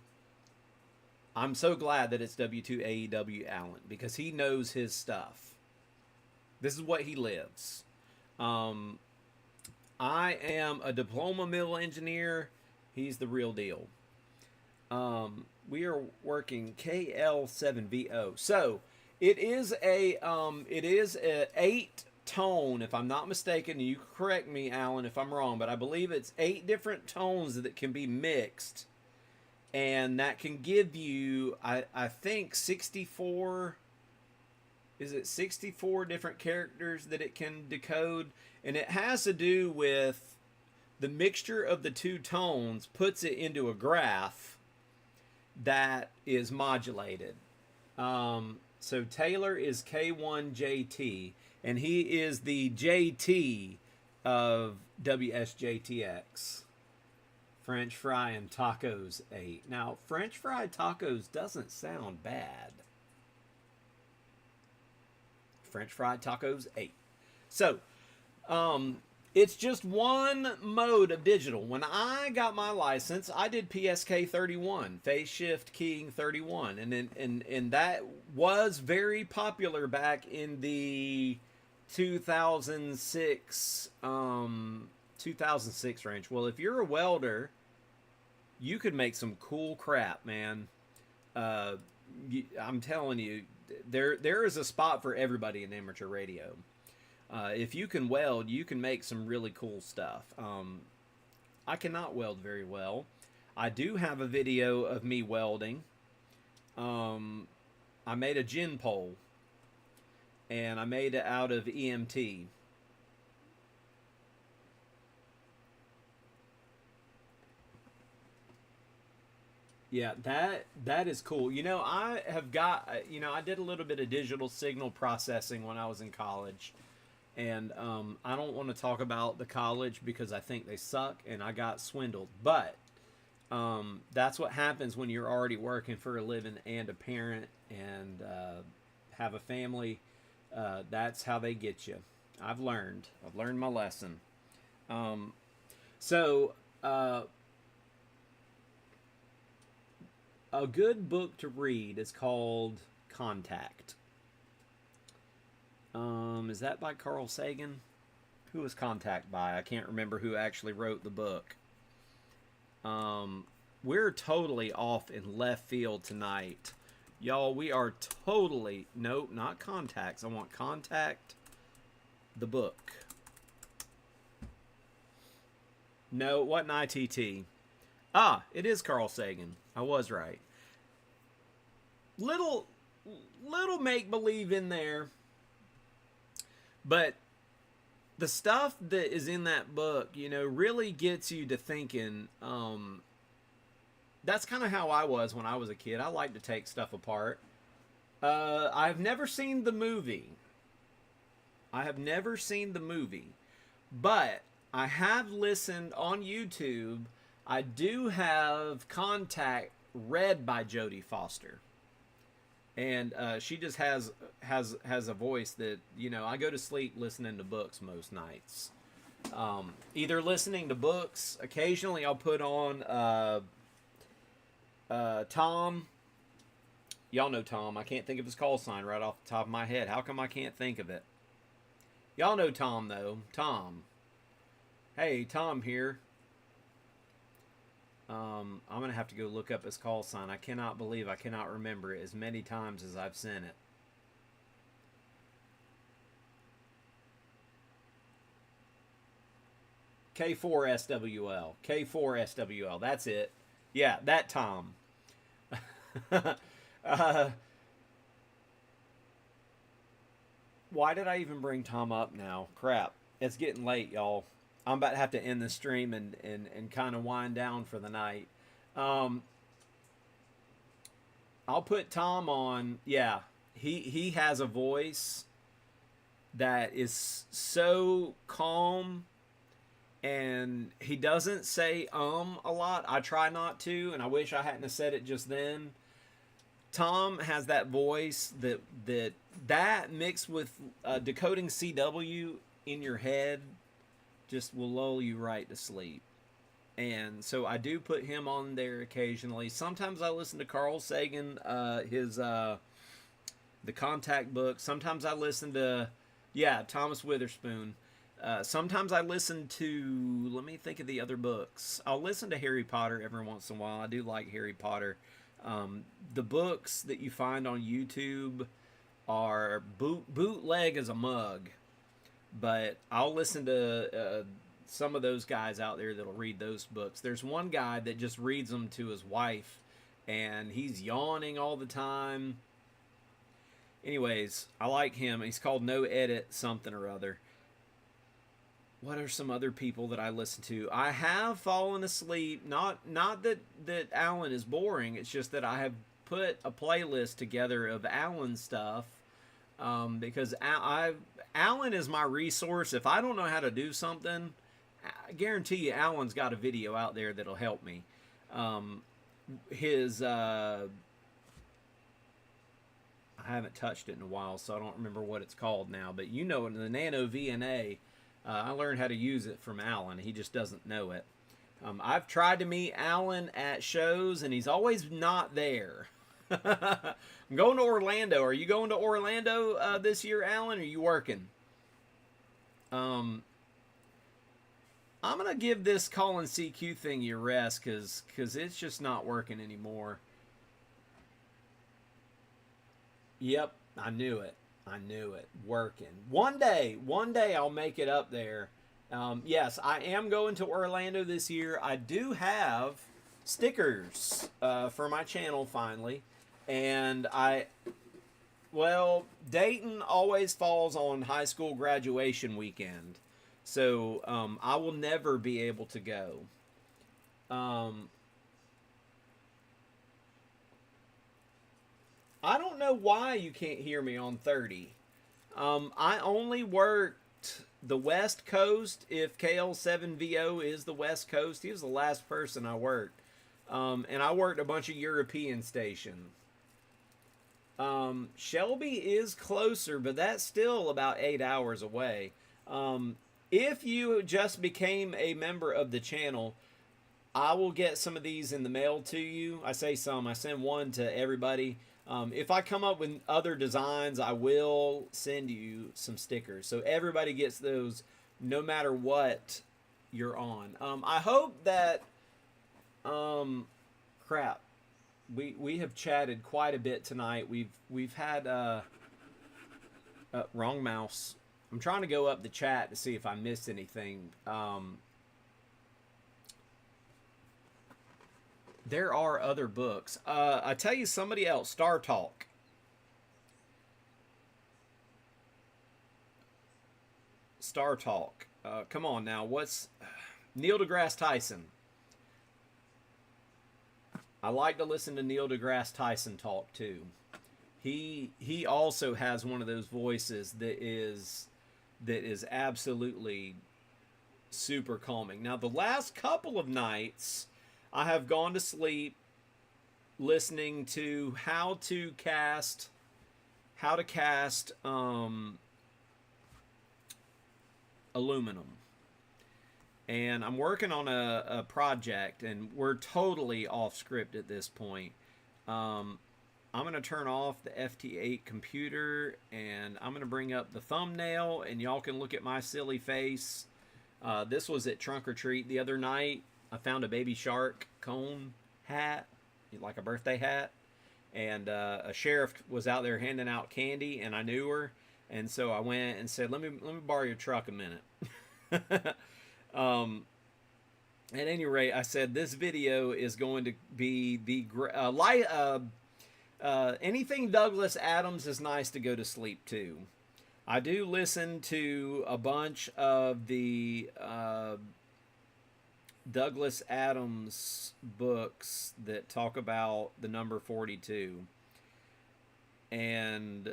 Speaker 1: I'm so glad that it's W2AEW Allen, because he knows his stuff. This is what he lives. I am a diploma mill engineer. He's the real deal. We are working KL7VO. So it is a 8 tone, if I'm not mistaken. You correct me, Alan, if I'm wrong, but I believe it's 8 different tones that can be mixed, and that can give you, I think 64. Is it 64 different characters that it can decode? And it has to do with the mixture of the two tones puts it into a graph that is modulated. So Taylor is K1JT, and he is the JT of WSJTX. French fry and tacos 8. Now, French fried tacos doesn't sound bad. French fried tacos 8. So, it's just one mode of digital. When I got my license, I did PSK 31, phase shift keying 31, and that was very popular back in the 2006 range. Well, if you're a welder, you could make some cool crap, man. I'm telling you, there is a spot for everybody in amateur radio. If you can weld, you can make some really cool stuff. I cannot weld very well. I do have a video of me welding. I made a gin pole, and I made it out of EMT. Yeah, that is cool. You know, I did a little bit of digital signal processing when I was in college. And I don't want to talk about the college because I think they suck and I got swindled. But that's what happens when you're already working for a living and a parent and have a family. That's how they get you. I've learned my lesson. A good book to read is called Contact. Is that by Carl Sagan? Who was Contact by? I can't remember who actually wrote the book. We're totally off in left field tonight. Y'all, we are totally... Nope, not Contacts. I want Contact, the book. No, it wasn't ITT. Ah, it is Carl Sagan. I was right. Little make-believe in there. But the stuff that is in that book, you know, really gets you to thinking. That's kind of how I was when I was a kid. I liked to take stuff apart. I've never seen the movie. I have never seen the movie, but I have listened on YouTube. I do have Contact read by Jodie Foster, and she just has a voice that, you know, I go to sleep listening to books most nights. Either listening to books. Occasionally, I'll put on Tom. Y'all know Tom. I can't think of his call sign right off the top of my head. How come I can't think of it? Y'all know Tom, though. Tom. Hey, Tom here. I'm going to have to go look up his call sign. I cannot believe I cannot remember it as many times as I've sent it. K4SWL. K4SWL. That's it. Yeah, that Tom. Why did I even bring Tom up now? Crap. It's getting late, y'all. I'm about to have to end the stream and kind of wind down for the night. I'll put Tom on. Yeah, he has a voice that is so calm, and he doesn't say a lot. I try not to, and I wish I hadn't have said it just then. Tom has that voice that mixed with decoding CW in your head just will lull you right to sleep. And so I do put him on there occasionally. Sometimes I listen to Carl Sagan, his the Contact book. Sometimes I listen to Thomas Witherspoon. Sometimes I listen to, let me think of the other books. I'll listen to Harry Potter every once in a while. I do like Harry Potter. The books that you find on YouTube are bootleg as a mug, but I'll listen to some of those guys out there that'll read those books. There's one guy that just reads them to his wife, and he's yawning all the time. Anyways, I like him. He's called No Edit something or other. What are some other people that I listen to? I have fallen asleep. Not that Alan is boring. It's just that I have put a playlist together of Alan stuff because Alan is my resource. If I don't know how to do something, I guarantee you Alan's got a video out there that'll help me. I haven't touched it in a while, so I don't remember what it's called now. But you know, the Nano VNA. I learned how to use it from Alan. He just doesn't know it. I've tried to meet Alan at shows, and he's always not there. I'm going to Orlando. Are you going to Orlando this year, Alan? Or are you working? I'm going to give this Colin CQ thing your rest because it's just not working anymore. Yep, I knew it. Working. One day I'll make it up there. Yes, I am going to Orlando this year. I do have stickers for my channel finally. And Dayton always falls on high school graduation weekend. So I will never be able to go. I don't know why you can't hear me on 30. I only worked the West Coast. If KL7VO is the West Coast, he was the last person I worked. And I worked a bunch of European stations. Shelby is closer, but that's still about 8 hours away. If you just became a member of the channel, I will get some of these in the mail to you. I say some. I send one to everybody. If I come up with other designs, I will send you some stickers. So everybody gets those no matter what you're on. I hope that... crap. We have chatted quite a bit tonight. We've had... wrong mouse. I'm trying to go up the chat to see if I missed anything. There are other books. I tell you somebody else, Star Talk. Star Talk. Come on now, what's... Neil deGrasse Tyson. I like to listen to Neil deGrasse Tyson talk too. He also has one of those voices that is absolutely super calming. Now, the last couple of nights, I have gone to sleep listening to how to cast aluminum. And I'm working on a project, and we're totally off script at this point. I'm going to turn off the FT8 computer, and I'm going to bring up the thumbnail, and y'all can look at my silly face. This was at Trunk or Treat the other night. I found a baby shark cone hat, like a birthday hat, and a sheriff was out there handing out candy, and I knew her, and so I went and said, let me borrow your truck a minute. At any rate, I said this video is going to be the anything Douglas Adams is nice to go to sleep to. I do listen to a bunch of the Douglas Adams books that talk about the number 42. And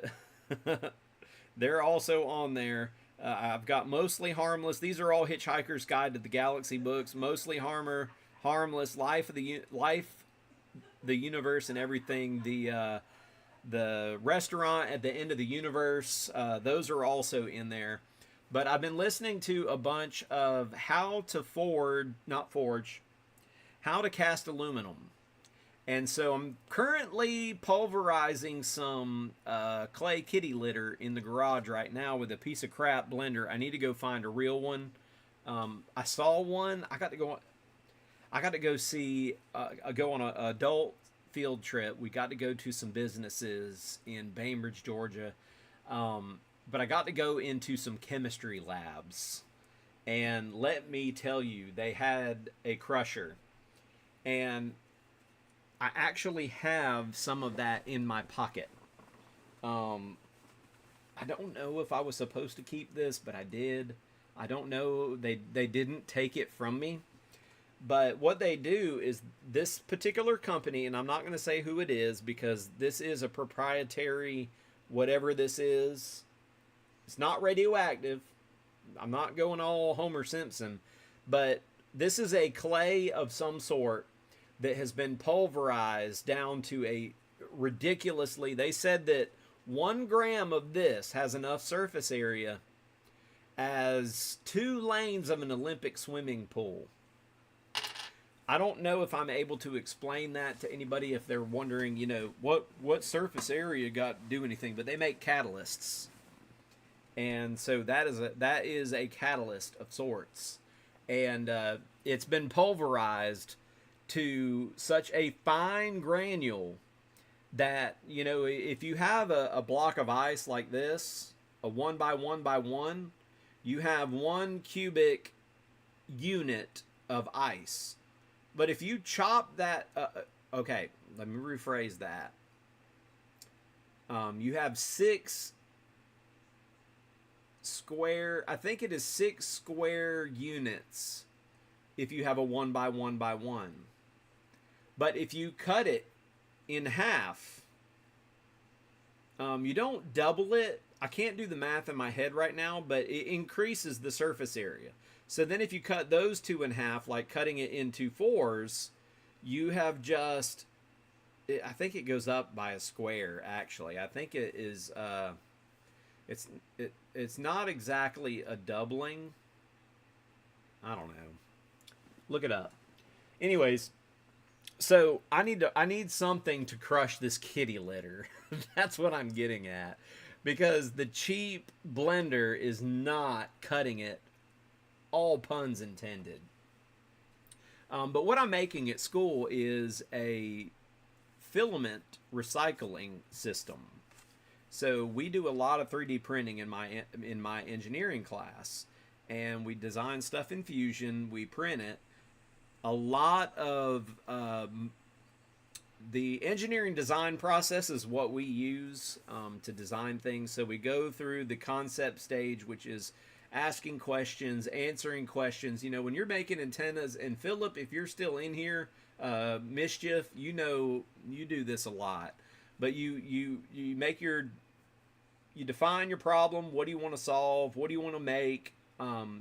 Speaker 1: they're also on there. I've got Mostly Harmless. These are all Hitchhiker's Guide to the Galaxy books. Mostly Harmless, Life, the Universe and Everything. The Restaurant at the End of the Universe. Those are also in there. But I've been listening to a bunch of how to cast aluminum. And so I'm currently pulverizing some clay kitty litter in the garage right now with a piece of crap blender. I need to go find a real one. I saw one. I got to go on an adult field trip. We got to go to some businesses in Bainbridge, Georgia. But I got to go into some chemistry labs. And let me tell you, they had a crusher. And I actually have some of that in my pocket. I don't know if I was supposed to keep this, but I did. I don't know. They didn't take it from me. But what they do is this particular company, and I'm not going to say who it is because this is a proprietary whatever this is. It's not radioactive. I'm not going all Homer Simpson. But this is a clay of some sort that has been pulverized down to a ridiculously... They said that 1 gram of this has enough surface area as 2 lanes of an Olympic swimming pool. I don't know if I'm able to explain that to anybody if they're wondering, you know, what surface area got to do anything. But they make catalysts. And so that is a catalyst of sorts. And it's been pulverized to such a fine granule that, you know, if you have a block of ice like this, a 1 by 1 by 1, you have 1 cubic unit of ice. But if you chop that, okay, let me rephrase that. You have 6 square, I think it is 6 square units if you have a 1 by 1 by 1. But if you cut it in half, you don't double it. I can't do the math in my head right now, but it increases the surface area. So then if you cut those 2 in half, like cutting it into 4s, you have just, I think it goes up by a square, actually. I think it is, it's not exactly a doubling. I don't know. Look it up. Anyways, so I need something to crush this kitty litter. That's what I'm getting at. Because the cheap blender is not cutting it. All puns intended. But what I'm making at school is a filament recycling system. So we do a lot of 3D printing in my engineering class. And we design stuff in Fusion. We print it. A lot of the engineering design process is what we use to design things. So we go through the concept stage, which is asking questions, answering questions. You know, when you're making antennas, and Philip, if you're still in here, Mischief, you know, you do this a lot. But you make you define your problem. What do you want to solve? What do you want to make?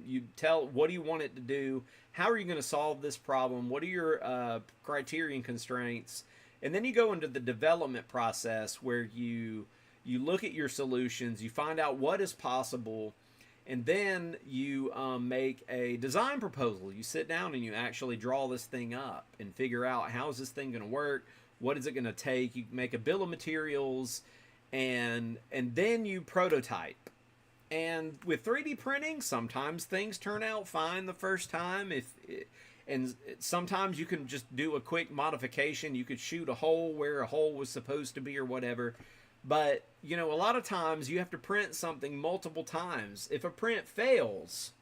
Speaker 1: You tell what do you want it to do? How are you going to solve this problem? What are your criterion constraints? And then you go into the development process where you look at your solutions, you find out what is possible, and then you make a design proposal. You sit down and you actually draw this thing up and figure out how is this thing going to work? What is it going to take? You make a bill of materials, and then you prototype. And with 3D printing, sometimes things turn out fine the first time. And sometimes you can just do a quick modification. You could shoot a hole where a hole was supposed to be or whatever. But, you know, a lot of times you have to print something multiple times. If a print fails,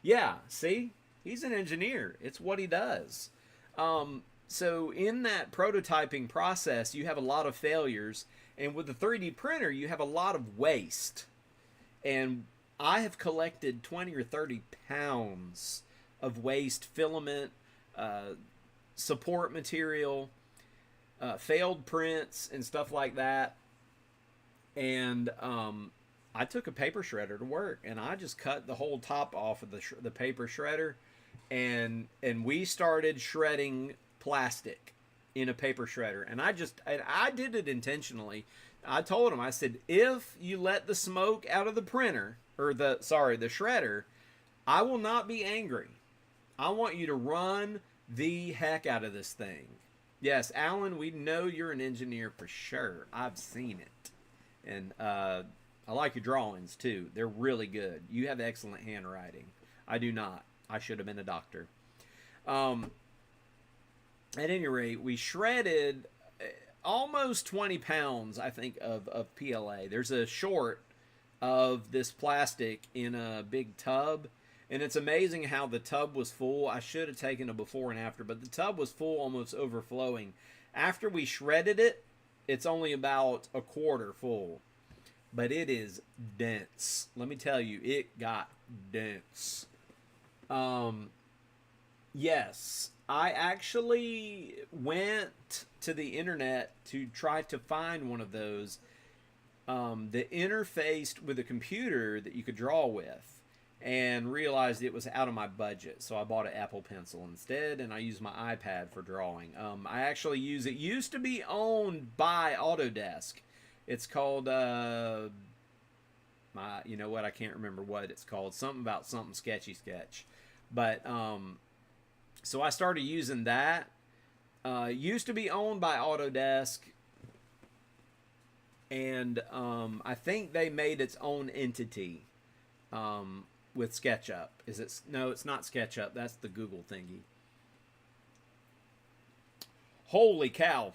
Speaker 1: yeah, see? He's an engineer. It's what he does. So in that prototyping process, you have a lot of failures. And with the 3D printer, you have a lot of waste. And I have collected 20 or 30 pounds of waste filament, support material, failed prints, and stuff like that. And I took a paper shredder to work, and I just cut the whole top off of the paper shredder, and we started shredding plastic in a paper shredder. And I did it intentionally. I told him, I said, if you let the smoke out of the printer, or the shredder, I will not be angry. I want you to run the heck out of this thing. Yes, Alan, we know you're an engineer for sure. I've seen it. And I like your drawings, too. They're really good. You have excellent handwriting. I do not. I should have been a doctor. At any rate, we shredded almost 20 pounds, I think, of PLA. There's a short of this plastic in a big tub, and it's amazing how the tub was full. I should have taken a before and after, but the tub was full, almost overflowing. After we shredded it, it's only about a quarter full, but it is dense. Let me tell you, it got dense. Yes, I actually went to the internet to try to find one of those that interfaced with a computer that you could draw with, and realized it was out of my budget. So I bought an Apple Pencil instead, and I use my iPad for drawing. I actually use it. Used to be owned by Autodesk. It's called you know what? I can't remember what it's called. Something about something sketchy sketch, but so I started using that. Used to be owned by Autodesk, and I think they made its own entity with SketchUp. No, it's not SketchUp. That's the Google thingy. Holy cow.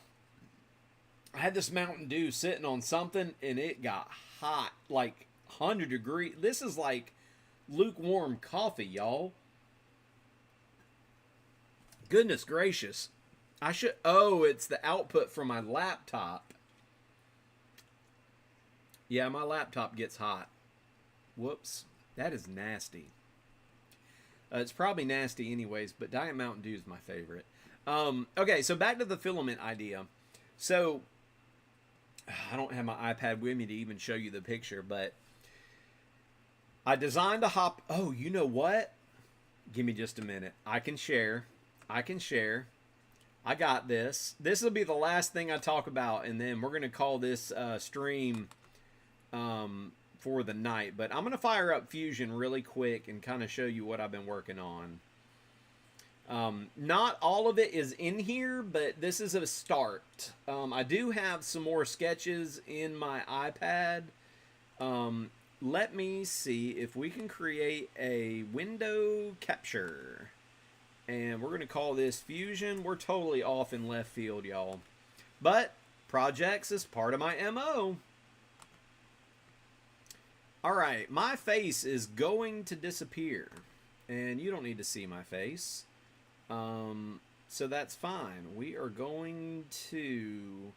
Speaker 1: I had this Mountain Dew sitting on something, and it got hot, like 100 degrees. This is like lukewarm coffee, y'all. Goodness gracious. It's the output from my laptop. Yeah, my laptop gets hot. Whoops. That is nasty. It's probably nasty anyways, but Diet Mountain Dew is my favorite. Okay, so back to the filament idea. So, I don't have my iPad with me to even show you the picture, but I designed a hop... Oh, you know what? Give me just a minute. I can share. I got this. This will be the last thing I talk about, and then we're going to call this stream for the night. But I'm going to fire up Fusion really quick and kind of show you what I've been working on. Not all of it is in here, but this is a start. I do have some more sketches in my iPad. Let me see if we can create a window capture. And we're going to call this Fusion. We're totally off in left field, y'all. But projects is part of my MO. Alright, my face is going to disappear. And you don't need to see my face. So that's fine. We are going to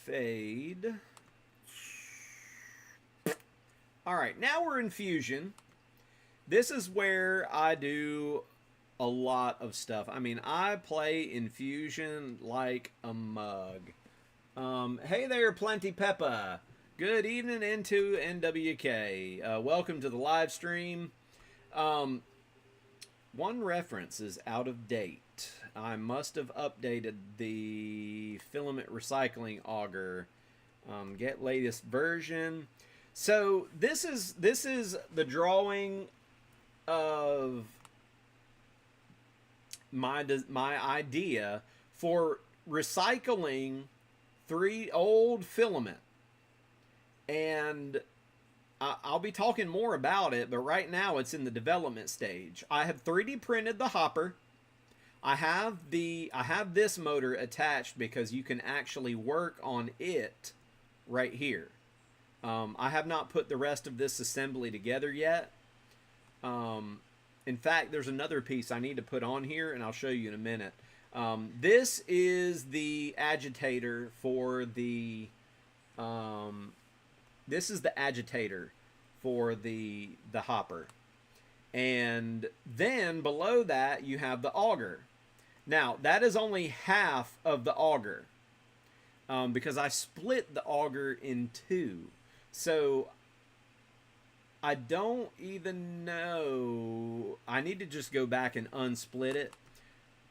Speaker 1: fade. Alright, now we're in Fusion. This is where I do a lot of stuff. I mean, I play Infusion like a mug. Hey there, Plenty Peppa. Good evening into NWK. Welcome to the live stream. One reference is out of date. I must have updated the filament recycling auger. Get latest version. So this is the drawing of my idea for recycling 3 old filament, and I'll be talking more about it, but right now it's in the development stage. I have 3D printed the hopper. I have this motor attached because you can actually work on it right here. I have not put the rest of this assembly together yet. In fact, there's another piece I need to put on here, and I'll show you in a minute. This is the agitator for the this is the agitator for the hopper. And then below that you have the auger. Now, that is only half of the auger, because I split the auger in 2. So I don't even know. I need to just go back and unsplit it.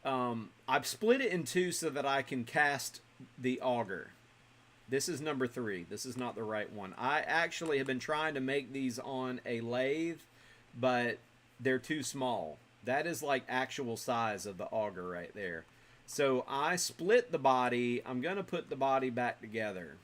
Speaker 1: I've split it in 2 so that I can cast the auger. This is number 3. This is not the right one. I actually have been trying to make these on a lathe, but they're too small. That is like actual size of the auger right there. So I split the body. I'm going to put the body back together.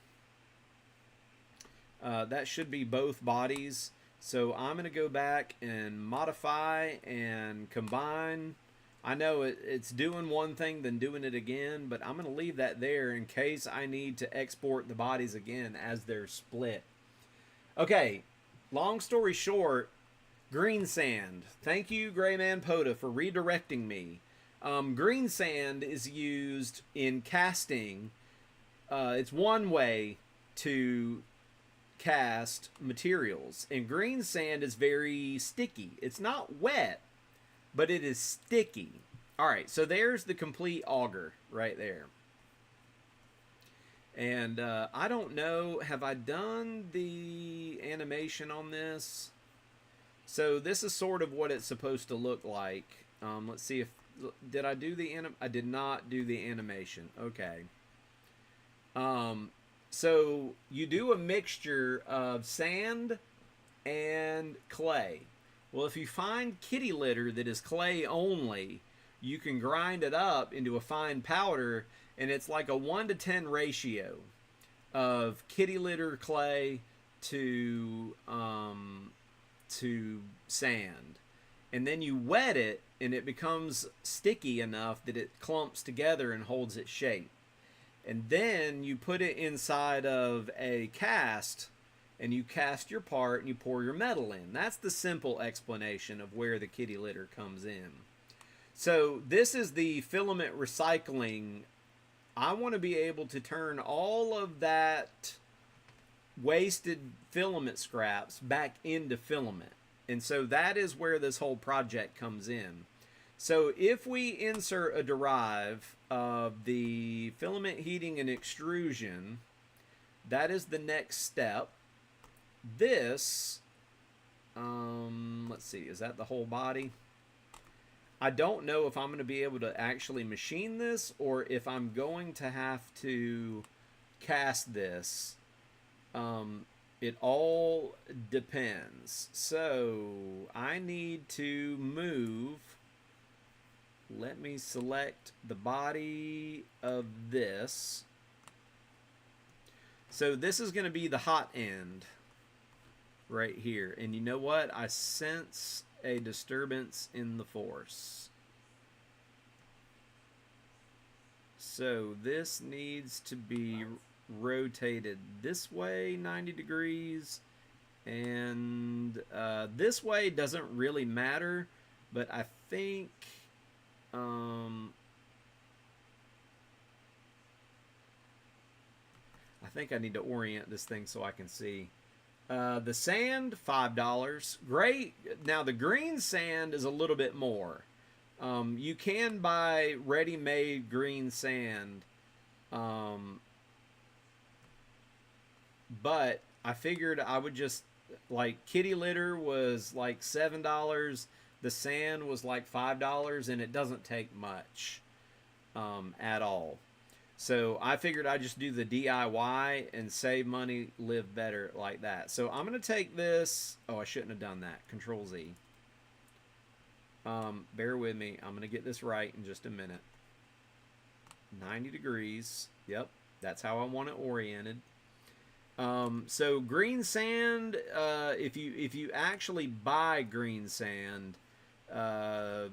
Speaker 1: That should be both bodies. So I'm going to go back and modify and combine. I know it's doing one thing then doing it again, but I'm going to leave that there in case I need to export the bodies again as they're split. Okay, long story short, green sand. Thank you, Grayman POTA, for redirecting me. Green sand is used in casting. It's one way to cast materials, and green sand is very sticky. It's not wet, but it is sticky. All right, so there's the complete auger right there. And I don't know, have I done the animation on this? So this is sort of what it's supposed to look like. Let's see if, did I do the I did not do the animation. Okay. So you do a mixture of sand and clay. Well, if you find kitty litter that is clay only, you can grind it up into a fine powder, and it's like a 1-to-10 ratio of kitty litter clay to sand. And then you wet it, and it becomes sticky enough that it clumps together and holds its shape. And then you put it inside of a cast, and you cast your part and you pour your metal in. That's the simple explanation of where the kitty litter comes in. So this is the filament recycling. I want to be able to turn all of that wasted filament scraps back into filament. And so that is where this whole project comes in. So if we insert a derive of the filament heating and extrusion, that is the next step. This, let's see, is that the whole body? I don't know if I'm going to be able to actually machine this or if I'm going to have to cast this. It all depends. So I need to move. Let me select the body of this. So this is going to be the hot end right here. And you know what? I sense a disturbance in the force. So this needs to be rotated this way 90 degrees, and this way doesn't really matter, but I think I need to orient this thing so I can see. The sand, $5. Great. Now the green sand is a little bit more. You can buy ready-made green sand, um, but I figured I would just, like, kitty litter was like $7. The sand was like $5, and it doesn't take much at all. So I figured I'd just do the DIY and save money, live better like that. So I'm going to take this. Oh, I shouldn't have done that. Control Z. Bear with me. I'm going to get this right in just a minute. 90 degrees. Yep. That's how I want it oriented. So green sand, if you actually buy green sand, I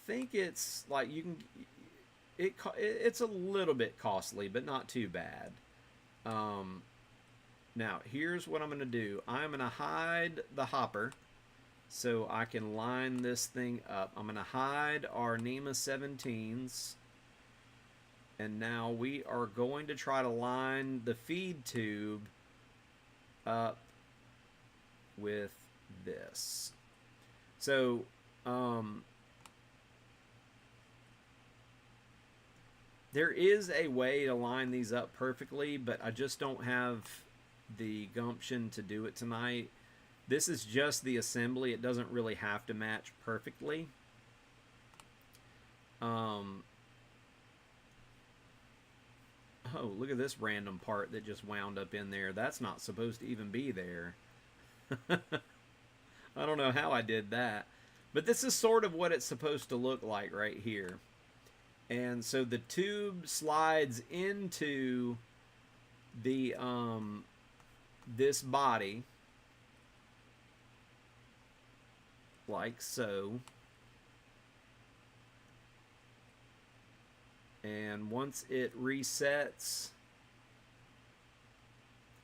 Speaker 1: think it's like you can, it's a little bit costly, but not too bad. Now here's what I'm going to do. I'm going to hide the hopper so I can line this thing up. I'm going to hide our NEMA 17s. And now we are going to try to line the feed tube up with this. So, there is a way to line these up perfectly, but I just don't have the gumption to do it tonight. This is just the assembly. It doesn't really have to match perfectly. Oh, look at this random part that just wound up in there. That's not supposed to even be there. I don't know how I did that. But this is sort of what it's supposed to look like right here. And so the tube slides into the this body like so. And once it resets,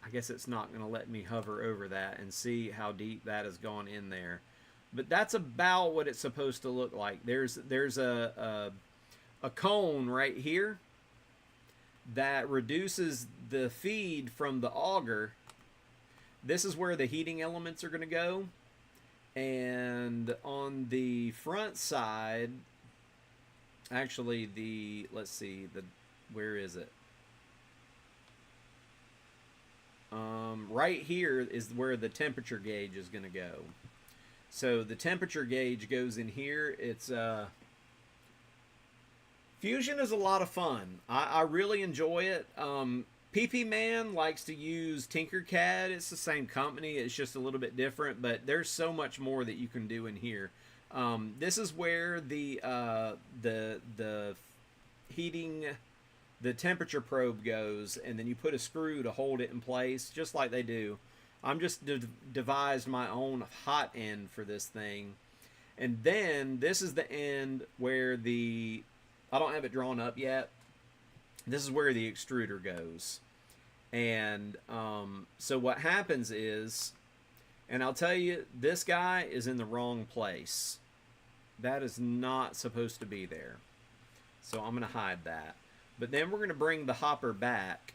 Speaker 1: I guess it's not going to let me hover over that and see how deep that has gone in there. But that's about what it's supposed to look like. There's a cone right here that reduces the feed from the auger. This is where the heating elements are going to go. And on the front side, actually let's see, where is it? Right here is where the temperature gauge is going to go. So the temperature gauge goes in here. It's Fusion is a lot of fun. I really enjoy it. PP Man likes to use Tinkercad. It's the same company. It's just a little bit different, but there's so much more that you can do in here. This is where the heating, the temperature probe goes, and then you put a screw to hold it in place, just like they do. I'm just devised my own hot end for this thing. And then this is the end where I don't have it drawn up yet. This is where the extruder goes. And so what happens is, and I'll tell you, this guy is in the wrong place. That is not supposed to be there. So I'm going to hide that. But then we're going to bring the hopper back.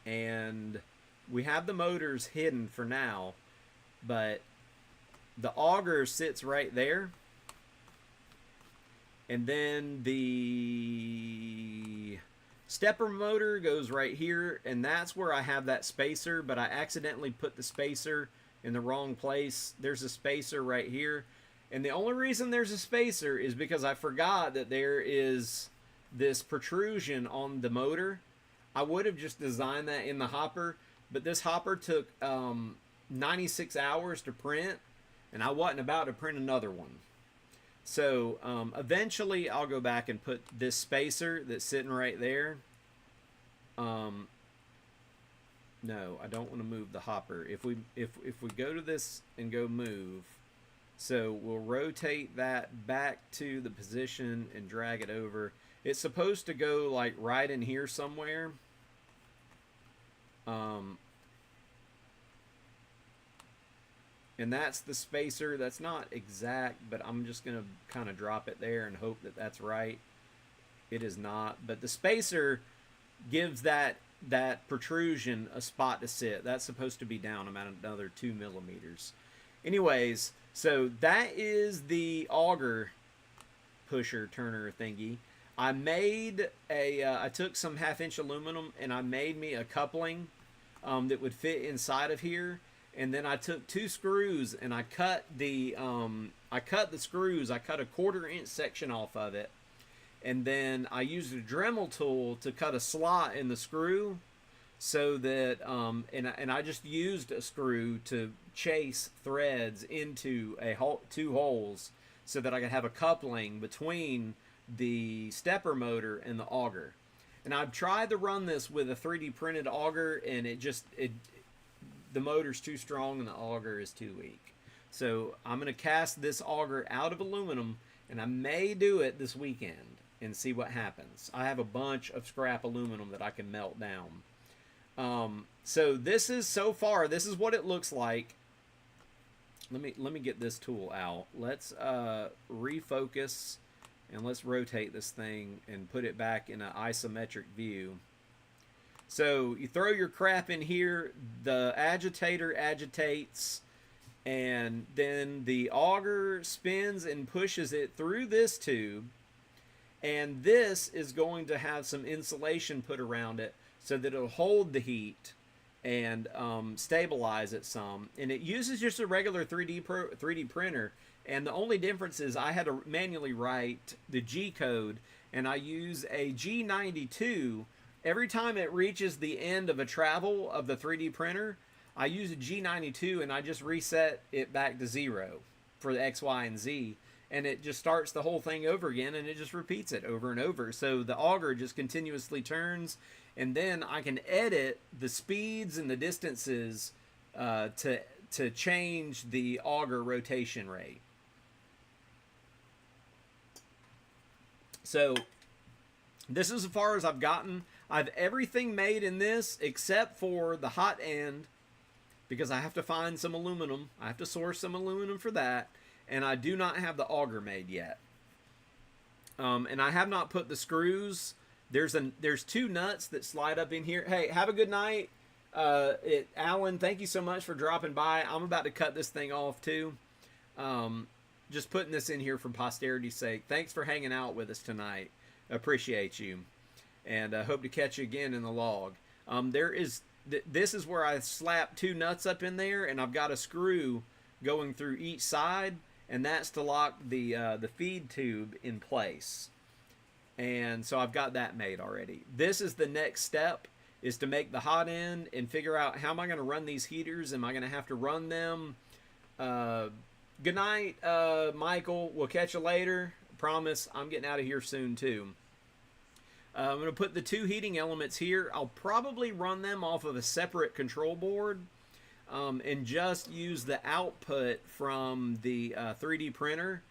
Speaker 1: And we have the motors hidden for now. But the auger sits right there. And then the stepper motor goes right here. And that's where I have that spacer. But I accidentally put the spacer in the wrong place. There's a spacer right here. And the only reason there's a spacer is because I forgot that there is this protrusion on the motor. I would have just designed that in the hopper, but this hopper took 96 hours to print, and I wasn't about to print another one. So eventually I'll go back and put this spacer that's sitting right there. No, I don't want to move the hopper. If we go to this and go move, so we'll rotate that back to the position and drag it over. It's supposed to go like right in here somewhere. And that's the spacer. That's not exact, but I'm just going to kind of drop it there and hope that that's right. It is not. But the spacer gives that protrusion a spot to sit. That's supposed to be down about another 2 millimeters. Anyways, So that is the auger pusher turner thingy. I made I took some 1/2 inch aluminum and I made me a coupling that would fit inside of here. And then I took 2 screws and I cut the screws. I cut a 1/4 inch section off of it. And then I used a Dremel tool to cut a slot in the screw so that, and I just used a screw to chase threads into 2 holes so that I could have a coupling between the stepper motor and the auger. And I've tried to run this with a 3D printed auger, and the motor's too strong and the auger is too weak. So I'm going to cast this auger out of aluminum, and I may do it this weekend and see what happens. I have a bunch of scrap aluminum that I can melt down. So this is, so far, this is what it looks like. Let me get this tool out. Let's refocus, and let's rotate this thing and put it back in an isometric view. So you throw your crap in here, the agitator agitates, and then the auger spins and pushes it through this tube, and this is going to have some insulation put around it so that it'll hold the heat and stabilize it some. And it uses just a regular 3D printer, and the only difference is I had to manually write the G code, and I use a G92. Every time it reaches the end of a travel of the 3D printer, I use a G92 and I just reset it back to 0 for the X, Y, and Z. And it just starts the whole thing over again, and it just repeats it over and over. So the auger just continuously turns, and then I can edit the speeds and the distances to change the auger rotation rate. So this is as far as I've gotten. I've everything made in this except for the hot end, because I have to find some aluminum. I have to source some aluminum for that, and I do not have the auger made yet. And I have not put the screws. There's 2 nuts that slide up in here. Hey, have a good night. Alan, thank you so much for dropping by. I'm about to cut this thing off too. Just putting this in here for posterity's sake. Thanks for hanging out with us tonight. Appreciate you. And I hope to catch you again in the log. This is where I slap 2 nuts up in there, and I've got a screw going through each side, and that's to lock the feed tube in place. And so I've got that made already. This is the next step, is to make the hot end and figure out how am I going to run these heaters. Am I going to have to run them? Good night, Michael. We'll catch you later. Promise I'm getting out of here soon too. I'm going to put the 2 heating elements here. I'll probably run them off of a separate control board, and just use the output from the 3D printer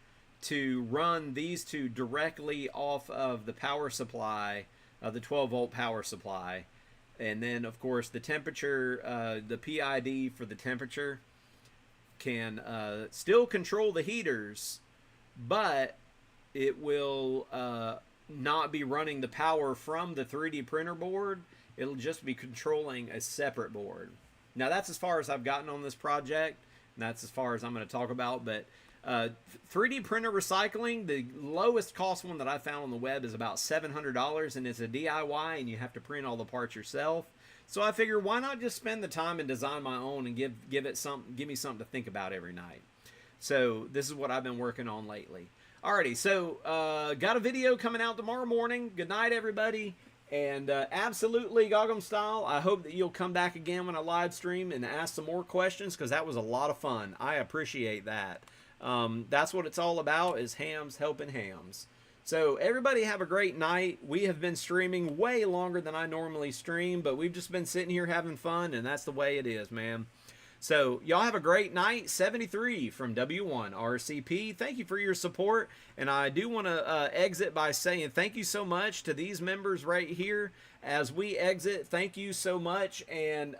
Speaker 1: to run these 2 directly off of the power supply, the 12-volt power supply. And then, of course, the temperature, the PID for the temperature can still control the heaters, but it will not be running the power from the 3D printer board. It'll just be controlling a separate board. Now, that's as far as I've gotten on this project, and that's as far as I'm going to talk about. But 3D printer recycling, the lowest cost one that I found on the web is about $700, and it's a DIY, and you have to print all the parts yourself. So I figure, why not just spend the time and design my own and give me something to think about every night. So this is what I've been working on lately. Alrighty, so got a video coming out tomorrow morning. Good night, everybody. And absolutely, Goggum Style, I hope that you'll come back again when I live stream and ask some more questions, because that was a lot of fun. I appreciate that. That's what it's all about, is hams helping hams. So everybody have a great night. We have been streaming way longer than I normally stream, but we've just been sitting here having fun, and that's the way it is, man. So y'all have a great night. 73 from W1RCP. Thank you for your support. And I do want to exit by saying thank you so much to these members right here. As we exit, thank you so much. And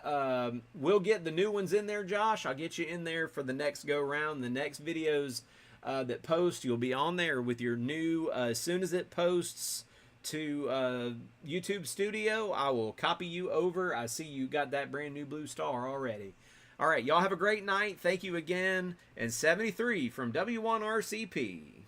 Speaker 1: we'll get the new ones in there, Josh. I'll get you in there for the next go round. The next videos that post, you'll be on there with your new, as soon as it posts to YouTube Studio, I will copy you over. I see you got that brand new blue star already. All right, y'all have a great night. Thank you again. And 73 from W1RCP.